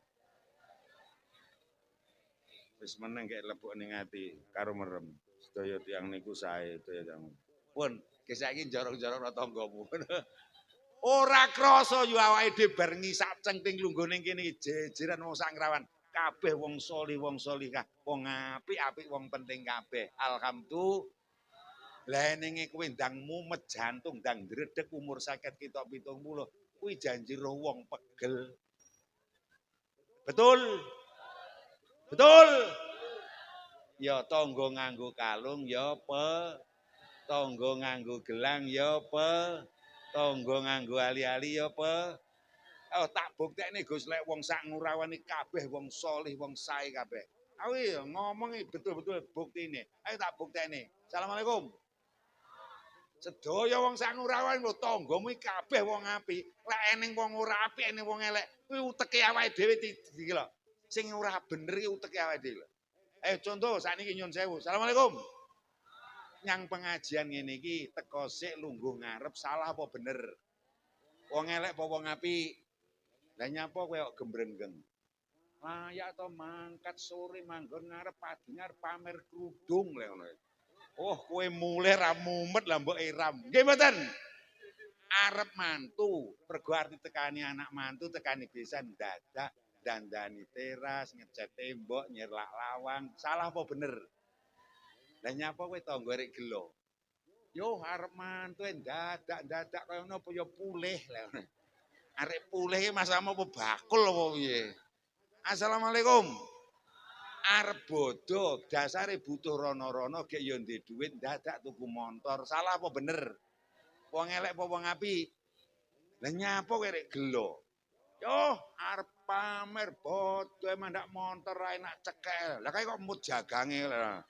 A: Wis meneng kek lebok ning ati karo merem. Sedaya tiyang niku sae, sedaya tiyang. Pun, saiki jorok-jorok tanggamu. Ora krasa yo awake dhewe bar ngisak cengting lungguh ning kene jejeran wong sak ngrawan. Kabeh wong salihah, wong apik-apik, wong penting kabeh. Alhamdulillah. Lah ning kowe ndang mumet jantung, ndang ndredeg umur sakit kita 70. Kuwi janji roh wong pegel. Betul? Betul? Ya tangga nganggo kalung ya tangga nganggo gelang ya tangga nganggo ali-ali ya Oh tak buktekne Gus lek wong sak ngurawan iki kabeh wong salih, wong sae kabeh. Aku ngomong betul-betul buktine. Ayo tak buktekne. Assalamualaikum. Sedaya wong sak ngurawan lho tanggamu iki kabeh wong apik. Lek eneng wong ora apik, eneng wong elek, kuwi uteke awake dhewe iki lho. Sing ora bener iki uteke awake dhewe. Contoh sakniki nyun sewu. Assalamualaikum. Nyang pengajian ngene iki teko sik lungguh ngarep salah apa bener? Wong elek apa wong apik? Lah nyapa kowe kok gembrengeng? Layak to mangkat sore manggon ngarep padi ngarep pamer kerudung lek ngono. Oh kowe mulih ra mumet lah mbok iram. Nggih mboten? Arep mantu, mergo arti tekani anak mantu tekani besan dadak dandani teras, ngecat tembok, nyerlak lawang. Salah apa bener? Lah nyapa kowe tangga rek gelo? Yo arep mantu dadak kaya ngono apa ya pulih lek. Arek pulih iki masamu apa bakul apa piye? Assalamualaikum. Arep bodoh, dasare butuh rono-rono gek yo ndek dhuwit dadak tuku motor. Salah apa bener? Wong elek apa wong apik? Lah nyapa kowe rek gelo? Yo arep pamer bodoh emang ndak motor ra enak cekel. Lah kae kok mut jagange lho.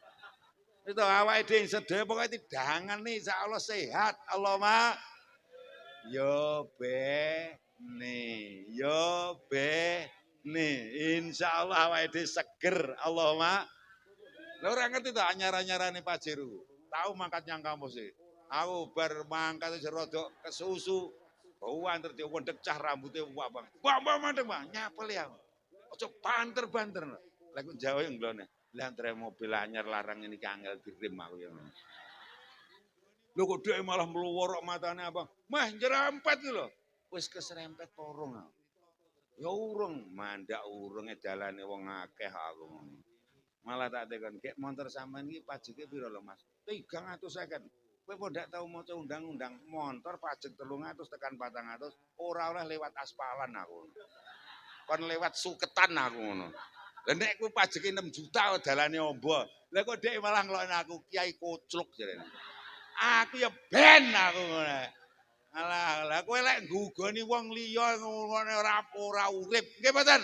A: Itu awake dhewe sedaya pokoke tidangan nih insyaallah sehat. Allahumma yo nih insyaallah awake dhewe seger. Allahumma. Lha ora ngerti to anyar-anyarane Pajeru. Tahu mangkat nyang kampus e. Aku bar mangkat wis rada kesusu. Wanter dia wendek cah rambutnya wak bang. Bang mandeng bang, nyapel ya. Ojo banter-banter. Lagu Jawa yang ngelone. Lantre mobil anyar larang ini kangel dirim aku yang. Lho kok dia malah meluworok matanya abang. Mah jerempet lho. Wis keserempet porong. Ya urung, mandak urunge dalane wong akeh aku. Malah tak tekan, "Kek montor sampean iki pajeke piro lho, Mas?" 350. Kowe kok ndak tau maca undang-undang montor pajak 300 tekan 400 ora oleh lewat aspalan aku. Kon lewat suketan aku ngono. Lah nek ku pajeke 6 juta dalane ombo. Lah kok dhek malah ngelokno aku kiai kocluk jarene. Aku ya ben aku ngono. Alah, kowe lek nggugoni wong liya ngono ora urip. Nggih mboten?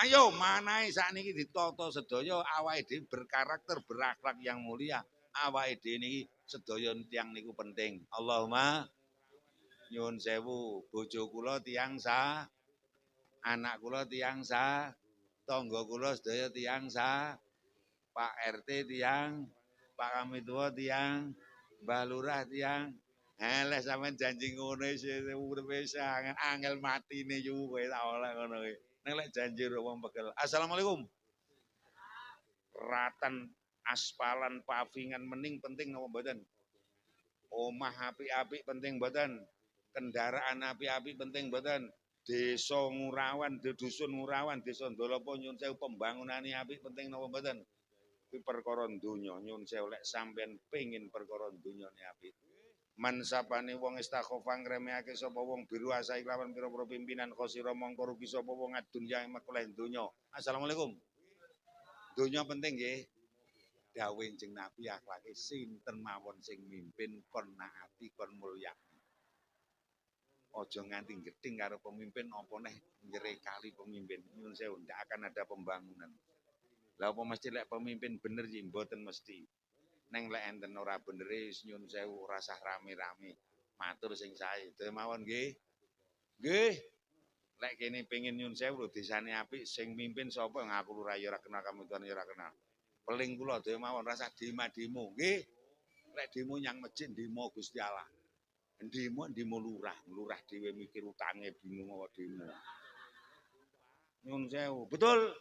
A: Ayo manahe sakniki ditata sedaya awake dhewe berkarakter berakhlak yang mulia. Awake dhewe niki sedaya tiyang niku penting. Allahumma nyuwun sewu, bojo kula tiyang anak kula tiyang tangga kula sedaya tiyang Pak RT tiyang, Pak Kamitua tiyang, Mbah Lurah tiyang. Eleh sampean janji ngono uripe angel matine yu kowe tak oleh ngono kuwi. Nek lek janji wong pegel. Assalamualaikum. Ratan aspalan pavingan mening penting napa mboten? Omah apik-apik penting mboten? Kendaraan apik-apik penting mboten? Desa Ngurawan, dusun Ngurawan, desa Ndolopo nyun sewu pembangunane apik penting napa mboten? Kuwi perkara donya nyun sewu lek sampean pengin perkara donyane apik. Man sapane wong istakhofa ngremehake sapa wong biru asai lawan pira-pira pimpinan khosira mongko rugi sapa wong adunya makuleh donya. Assalamualaikum. Donya penting nggih. Dawuh Kanjeng Nabi akhlake sinten mawon sing mimpin kon naati kon mulyakni. Aja nganti gedeng karo pemimpin apa neh nyrekali pemimpin. Nyun sewu ndak akan ada pembangunan. Lah apa mesti lek pemimpin bener iki mboten mesti. Neng lek enten ora benere nyun sewu rasah rame-rame. Matur sing sae. Dene mawon nggih. Nggih. Lek kene pengin nyun sewu lho desane apik sing mimpin sapa ngaku lurah ya ora kenal kamituan ya ora kenal. Peling kula dhewe mawon rasah demo nggih. Lek demo nyang masjid demo Gusti Allah. Demo lurah, lurah dhewe mikir utange bingung kok demo. Nyun sewu. Betul.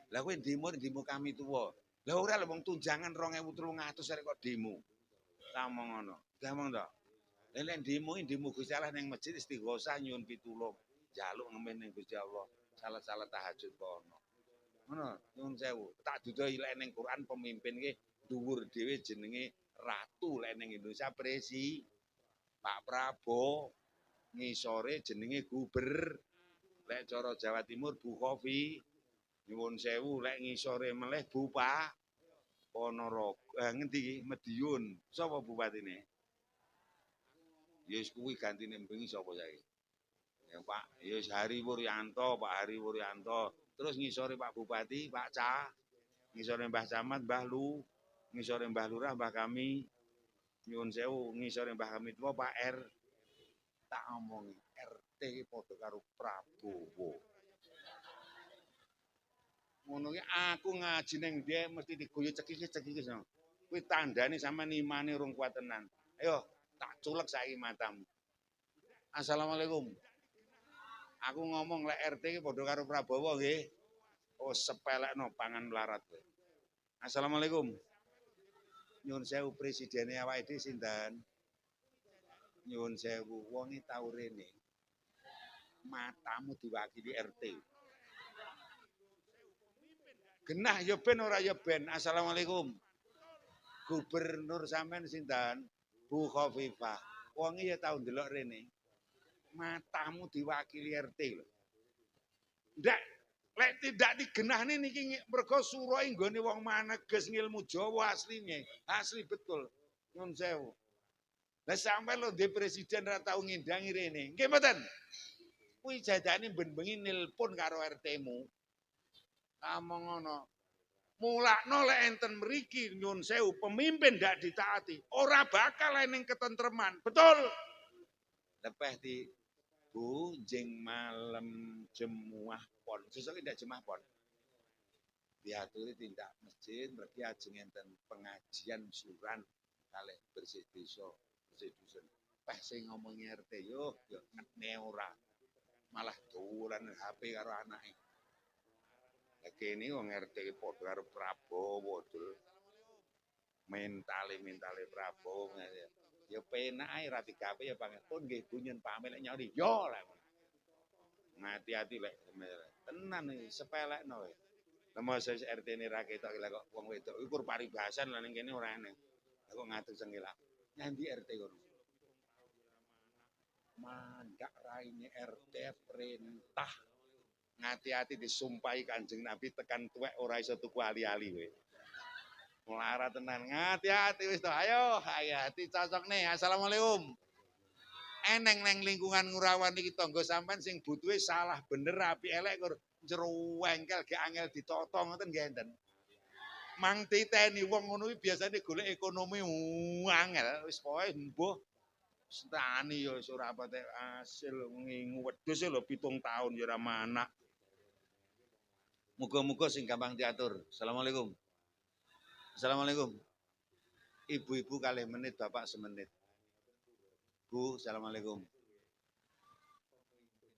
A: Lah kowe demo kami tuwa. Lah ora lho wong tunjangan 2.300 arek kok demo. Tamong ngono. Gamong to. Lah nek demo Gusti Allah ning masjid istighosah nyuwun pitulung. Jaluk ngemen ning Gusti Allah. Salat-salat tahajud kono. Ngono, nyuwun sewu. Tak dudohi lek ning Quran pemimpin ki dhuwur dhewe jenenge ratu lek ning Indonesia Pak Prabowo ngisore jenenge lek cara Jawa Timur Bu Khofi. Nyuwun sewu lek ngisore meleh Ponorogo, ngendi iki? Madiun. Sapa bupatine? Ya wis kuwi gantine bengi sapa saiki? Ya Pak, ya wis Hari Wuryanto, Pak Hari Wuryanto. Terus ngisore Pak Bupati, Pak Cah. Ngisore Mbah Camat, Mbah Lu. Ngisore Mbah Lurah, Mbah Kami. Nyuwun sewu ngisore Mbah Kami tuwa Pak R. Tak omongi RT iki padha karo Prabowo. Ngono ki aku ngaji ning dia mesti digoyo cekikis. Kuwi tandane sampean imane urung kuat tenan. Ayo tak culek saiki matamu. Assalamualaikum. Aku ngomong lek RT ki padha karo Prabowo nggih. Oh sepelekno pangan melarat. Assalamualaikum. Nyuwun sewu presidene awake dhewe sinten? Nyuwun sewu wonge tau rene. Matamu diwakili RT. Genah ya ben ora ya ben. Assalamualaikum. Gubernur sampean sinten? Bu Khofifah. Wonge ya tau ndelok rene. Matamu diwakili RT lho. Ndak lek tidak digenahne niki mergo sura nggone wong maneges ngilmu Jawa asline. Asli betul. Nyun sewu. Lah sampean lho ndek presiden ora tau ngindangi rene. Nggih mboten? Kuwi jadane ben-bengi nilpun karo RT-mu. Among ngono. Mulakno lek enten mriki nyun sewu pemimpin ndak ditaati, ora bakal eneng ketentreman. Betul. Lepeh di Bu jeng malam jemuah pon. Sesuk ndak jemaah pon. Diaturi tindak masjid mergi ajeng enten pengajian suran kalih bersih desa, bersih dusun. Peh sing ngomongi RT yo ngetne ora. Malah dolan HP karo anake. Kene wong RT padha karo Prabowo dul. Mentale Prabowo. Ya penak ae ra digawe ya pangepun nggih bunyen pamit lek nyori. Yo lah. Ngati-ati lek tenan iki sepelekno. Lama saya RT ini ra ketok kok wong wedok iku paribasan lah ning kene ora eneng. Kok ngatur sengkila. Nyandi RT kono. Mandak raine RT perintah ngati-ati disumpahi Kanjeng Nabi tekan tuwek ora iso tuku ali-ali kowe. Melarat tenan, ngati-ati wis to. Ayo, hati cocok nih. Assalamualaikum. Eneng neng lingkungan Ngurawan iki tangga sampean sing butuhe salah bener api elek kur jero wengkel ge angel ditata ngoten nggih enten. Mang titeni wong ngono kuwi biasane golek ekonomi angel wis pokoke mbuh stani ya wis ora pate asil ngingu wedhus lho 7 taun ya ora manak. Muga-muga sing gampang diatur. Assalamualaikum. Assalamualaikum. Ibu-ibu kalih menit, bapak semenit. Bu, assalamualaikum.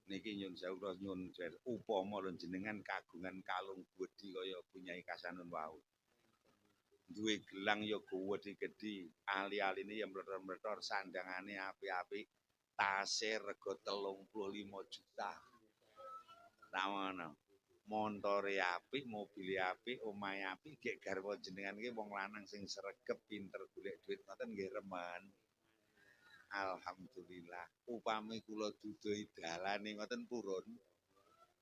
A: Niki nyun sewu nyun upama lho jenengan kagungan kalung gedhi kaya punyai Kasanun wau. Duwe gelang ya gedhi-gedhi, ali-aline ya mletor-mletor, sandangane apik-apik, tase rega 35 juta. Tamono. Montore apik, mobile apik, omahe apik, gek garwa jenengan iki wong lanang sing sregep, pinter golek duit ngoten nggih remen. Alhamdulillah. Upami kula dudohi dalane ngoten purun.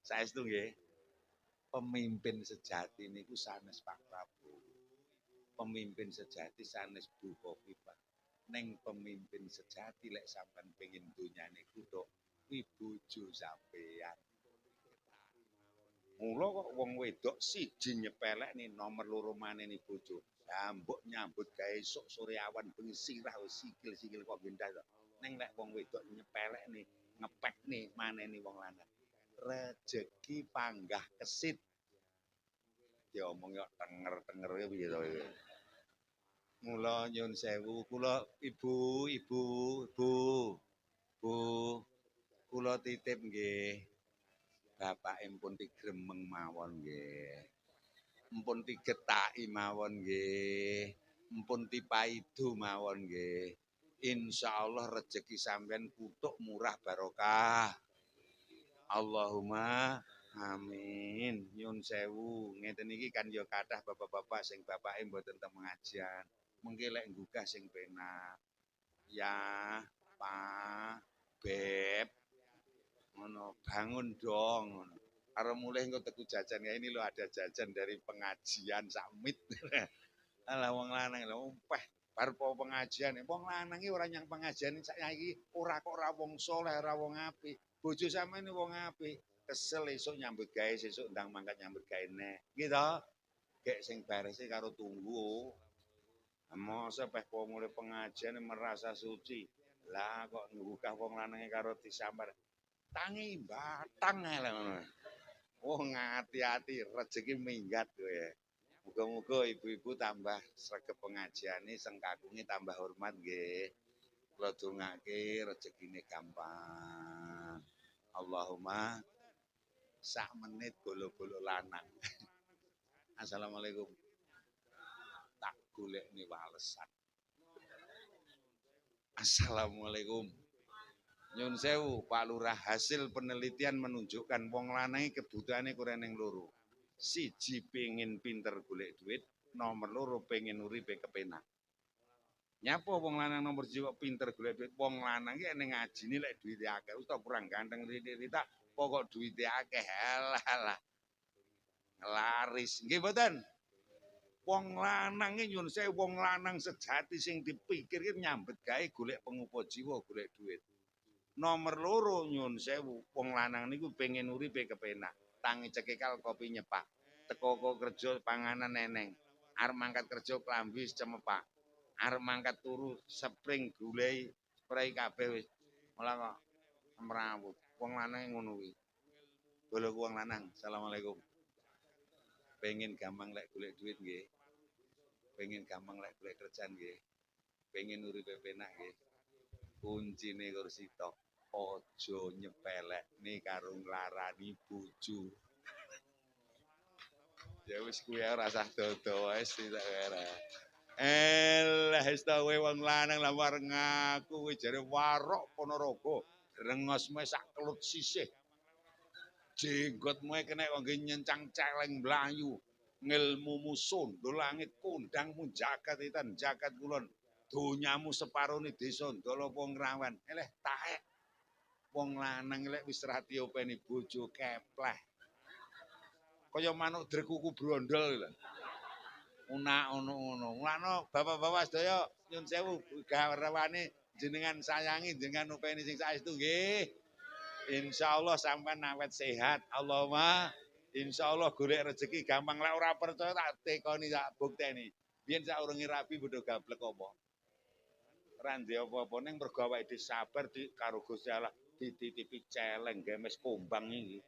A: Saestu nggih. Pemimpin sejati niku sanes Pak Prabowo. Pemimpin sejati sanes Bu Khofifah. Neng pemimpin sejati lek sampean pengin donyane kuthuk, kuwi bojo sampean. Mula kok wong wedok siji nyepelekne nomor loro maneni bojo. Ya mbok nyambut gawe esuk sore awan bengi sirah sikil-sikil kok gendah to. Ning lek wong wedok nyepelekne, ngepekne maneni wong lanang. Rejeki panggah kesit. Diomong yo tenger-tenger piye to iki. Mula nyun sewu kula ibu, kula titip nggih. Bapak empun digremeng mawon nggih. Empun digetaki mawon nggih. Empun dipaidu mawon nggih. Insyaallah rezeki sampean kutuk murah barokah. Allahumma amin. Nyun sewu. Ngeten iki kan ya kathah bapak-bapak sing bapake mboten teng pengajian. Mengki lek nggugah sing penak. Ya, Pak, Beb. Ngono, bangun dong. Karo mulai engko teku jajan ya ini lo ada jajan dari pengajian samit. Alah wong lanang lho umpeh bar po pengajian. Wong lanang iki ora nyang pengajian saiki ora kok ora wong saleh, ora wong apik. Bojo sampeyan wong apik. Kesel esuk nyambut gawe sesuk ndang mangkat nyambut gawe neh. Iki to. Gek sing barese karo tunggu. Mosok peh po mulai pengajian merasa suci. Lah kok nggugah wong lanange karo disambar. Tangi batang lho ngono. Oh ngati-ati rezeki minggat kowe. Muga-muga ibu-ibu tambah sregep pengajiane, sengkakunge tambah hormat nggih. Kula dongake rezekine gampang. Allahumma sak menit golo-golo lanang. Assalamualaikum. Tak golekne walesan. Assalamualaikum. Nyun sewu, Pak Lurah, hasil penelitian menunjukkan wong lanang kebutuhane kurang ning loro. Siji pengen pinter golek duit, nomor loro pengen uripe kepenak. Nyapa wong lanang nomor siji kok pinter golek duit? Wong lanang iki ning ngajine lek duite akeh, wis kurang ganteng rita, pokok duite akeh. Alah. Laris. Nggih mboten? Wong lanang iki nyun sewu, wong lanang sejati sing dipikir iki nyambet gawe golek pengupo jiwa, golek duit. Nomor loro nyun sewu, wong lanang niku pengen uripe kepenak. Tangi cekikal kopi nyepak. Teko kerja panganan neneng. Arep mangkat kerja klambi cemepak. Arep mangkat turu spring gulai spray kabeh wis. Mula kok mrawut. Wong lanang ngono kuwi. Golek wong lanang. Assalamualaikum. Pengen gampang lek golek duit nggih. Pengen gampang lek golek kerjaan nggih. Pengen uripe penak nggih. Kuncine kursi tok. Ojo nyepelekne karo nglarani bojo. Ya wis kuwi ora usah dodo wis tak ora. Elah wis ta kowe wong lanang lah wareng ngaku kowe jare warok Ponorogo. Rengosmu sak kelut sisih. Jenggotmu kena kok nyencang celeng mlayu. ngilmumu sondo langit kondangmu jagat itan jagat kulon donyamu separone desa ndala pangrawon eleh taek wong lanang lek wis rati openi bojo kepleh kaya manuk drekuku brondol lho unak ngono mulane bapak-bapak sedaya nyun sewu garwane jenengan sayangi jenengan openi sing saestu nggih insyaallah sampean awet sehat Allahumma insyaallah golek rezeki gampang lek ora percaya tak tekoni tak bukteni biyen saurunge rabi bodho gablek apa ora ndek apa-apa ning mergo awake dhewe sabar di karo Gusti Allah dititipi celeng gemes kumbang iki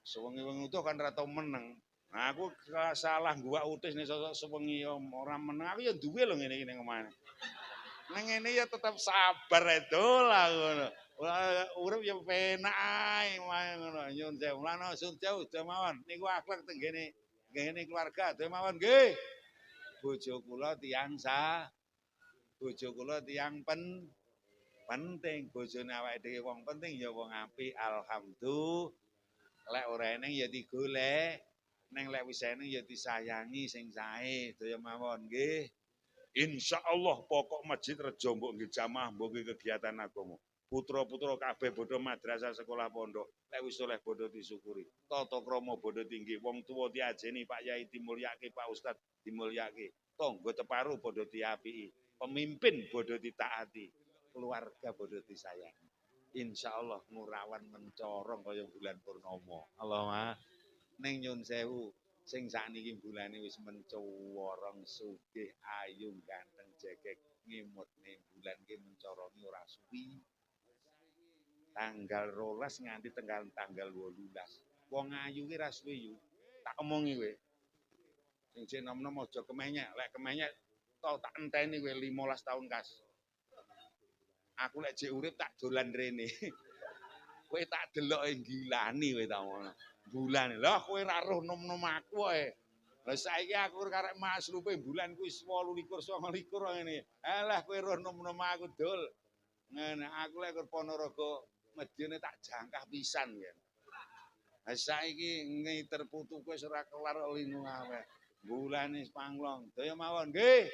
A: sewengi-wengi utuh kan ora tau meneng. Nah, aku salah gua utis nih sosok sewengi ora meneng. Aku ya duwe lho ngene-ngene kemana. Nang ngene ya tetep sabar itu lah ngono. Urip ya penak ae ngono. Nyun sewu. Lan sun sewu mawon niku akhlak teng ngene keluarga mawon nggih. Bojo kula tiyang bojo kula tiyang penting. Bojone awake dhewe wong penting ya wong apik. Alhamdulillah. Lek ora eneng ya digolek, neng lek wis eneng ya disayangi sing sae, daya mawon nggih. Insyaallah pokok Masjid Rejo mbok nggih jamaah mbok kegiatan agama. Putra-putra kabeh bodho madrasah sekolah pondok, lek wis oleh bodho disyukuri. Tata krama bodho tinggi, wong tuwa diajeni Pak Yai dimulyake, Pak Ustad dimulyake. Tangga teparu bodho diapiki, pemimpin bodho ditaati, keluarga bodho disayangi. Insyaallah ngurawan mencorong kaya bulan purnama. Allahumma ning nyun sewu sing sakniki bulane wis mencorong sugih ayu ganteng jegek ngimutne bulan ki mencorongi ora suwi. Tanggal 12 nganti tanggal 18. Wong ayu ki ra suwi yu. Tak omongi kowe. Sing jek nom-nom aja kemenyek, lek kemenyek tak enteni kowe 15 tahun kas. Aku lek jek urip tak dolan rene. Kowe tak deloke gilani kowe ta ngono. Bulan. Lah kowe ra roh nom-nom aku ae. Lah saiki aku karek masrupe bulan kuwi 28 29 ngene. Alah kowe roh nom-nom aku dul. Ngene aku lek Ponorogo medyene tak jangkah pisan ya. Lah saiki ngiter putu kowe ora kelar linu awe. Bulane panglong. Daya mawon nggih.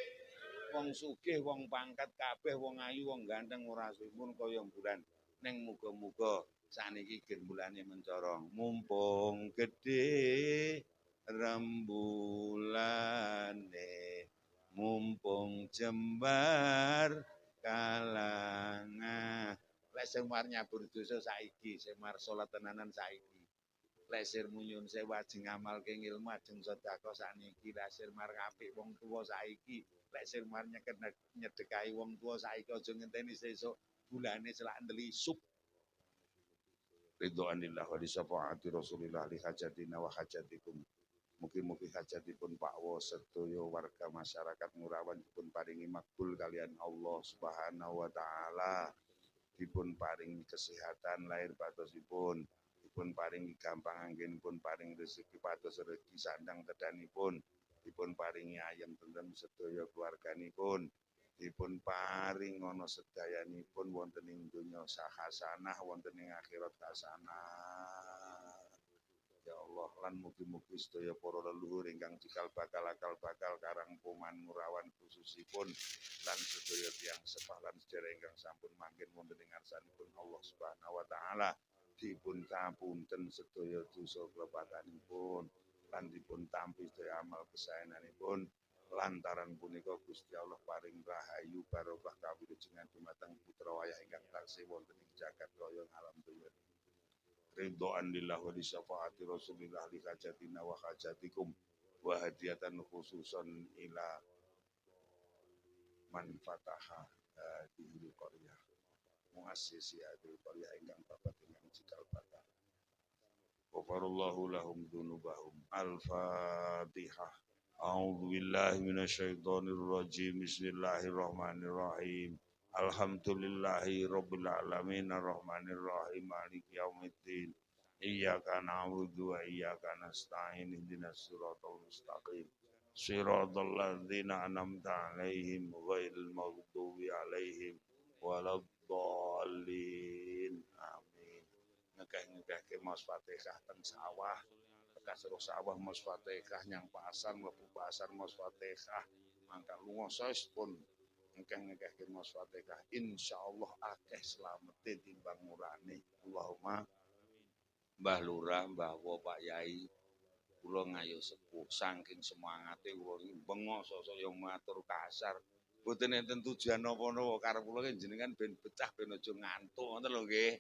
A: Wong sugih, wong pangkat kabeh, wong ayu, wong ganteng ora suwun kaya bulan. Ning muga-muga saniki bulannya mencorong. Mumpung gede rembulane, mumpung jembar kalangan. Lek semar nyabur dosa saiki, semar salat tenanan saiki. Lek sirmu nyun sewu ajeng ngamalke ilmu ajeng sedekah sakniki, lek semar apik wong tuwa saiki. Lek semar nyedekahi wong tuwa saiki aja ngenteni sesuk bulane celak ndelisup. Ridwanillah wa disyafaati Rasulillah li hajatina wa hajatikum. Mugi-mugi hajatipun Pak Wo sedaya warga masyarakat Ngurawan dipun paringi makbul kalian Allah Subhanahu wa taala. Dipun paringi kesehatan lahir batosipun, dipun paringi gampang anggenipun paring rezeki pados rezeki sandang tedanipun, dipun paringi ayam tentrem sedaya keluarganipun. Dipun paring ana sedayanipun wonten ing donya hasanah wonten ing akhirat hasanah. Ya Allah lan mugi-mugi sedaya para leluhur ingkang cikal bakal karang Poman Ngurawan khususipun lan sedaya tiyang sepah lan sedherek ingkang sampun manggen wonten ing ngarsanipun Allah Subhanahu wa taala dipun kapunten sedaya dosa klepatanipun lan dipun tampi sedaya amal kesaenanipun. Lantaran punika Gusti Allah paring rahayu barokah kawilujengan dumateng putra wayah ingkang taksih wonten ing jagat raya alam dunya. Ridhoan lillah wa disyafaati Rasulillah li hajatina wa hajatikum wa hadiyatan khususan ila man fataha hadhil qaryah muassisi hadhil qaryah ingkang bapak ingkang cikal bakal. Ghafarallahu lahum dzunubahum. Al-Fatihah. A'udzu billahi minasyaitonir rajim. Bismillahirrahmanirrahim. Alhamdulillahi rabbil alamin arrahmanir rahim maliki yaumiddin. Iyyaka na'budu wa iyyaka nasta'in ihdinas siratal mustaqim. Siratal ladzina an'amta 'alaihim ghairil maghdubi 'alaihim waladdallin. Amin. Ngekeh-ngekeh maos Fatihah teng sawah. seru sawah mas Fatihah nyang pasar mlebu pasar mas Fatihah mangka lunga saespun ngekeh-ngekehke mas Fatihah insyaallah akeh slamete timbang murane Allahumma Mbah Lurah Mbah Wo Pak Yai kula ngayo sepuh saking semangate kula bengok sosok yang matur kasar mboten enten tujuan napa-napa karep kula jenengan ben becah ben aja ngantuk ngoten lho nggih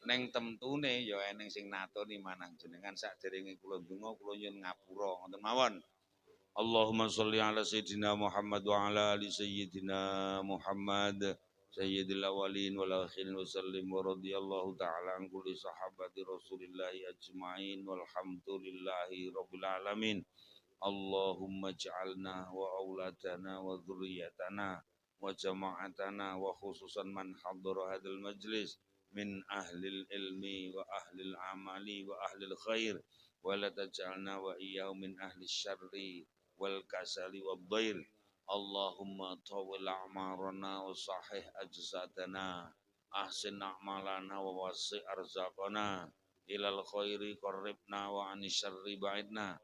A: neng temtune ya eneng sing natoni manang jenengan sakderenge kula ndonga kula nyuwun ngapura ngoten mawon Allahumma sholli ala sayyidina Muhammad wa ala ali sayyidina Muhammad sayyidil awwalin wal akhirin wa sallim wa radhiyallahu ta'ala an kulli sahabati Rasulillahi ajma'in walhamdulillahi rabbil alamin Allahumma ij'alna wa auladana wa dhurriyyatana wa jama'atana wa khususan man hadara hadzal majlis min ahlil ilmi wa ahlil amali wa ahlil khair wa la taj'alna wa iyyahum min ahlis syarri wal kasali wad dhair Allahumma tawil a'marana wa sahih ajsadana ahsin a'malana wa wasi' arzaqana ilal khairi qarribna wa anis syarri ba'idna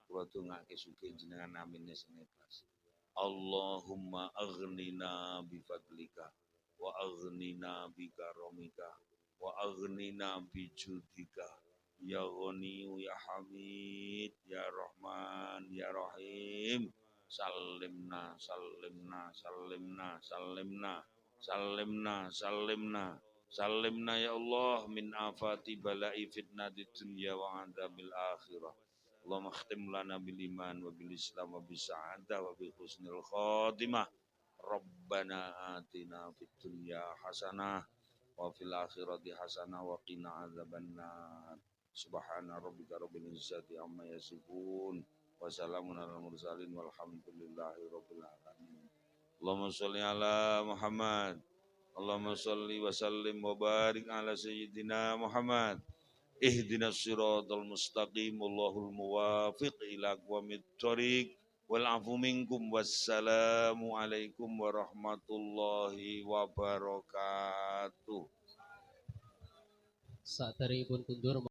A: kula dongake sugih jenengan amin sing ikhlas Allahumma aghnina bi fadlika wa aghnina bi karamika wa aghnina bi judika ya ghani ya hamid ya rahman ya rahim salimna salimna salimna salimna salimna salimna salimna ya Allah min afati bala'i fitnatid dunya wa adzabil akhirah Allahumma khtim lana bil iman wa bil islam wa bis sa'adah wa bi husnil khatimah Rabbana atina fid dunya hasanah wa fil akhirati hasanah wa qina adzabannar subhana rabbika rabbil izzati amma yasifun wa salamun alal mursalin walhamdulillahi rabbil alamin Allahumma sholli ala Muhammad Allahumma sholli wa sallim wa barik ala sayyidina Muhammad ihdinas siratal mustaqim wallahul muwafiq ila aqwamit thoriq wal afu minkum wassalamu alaikum warahmatullahi wabarakatuh.
B: Saderengipun kundur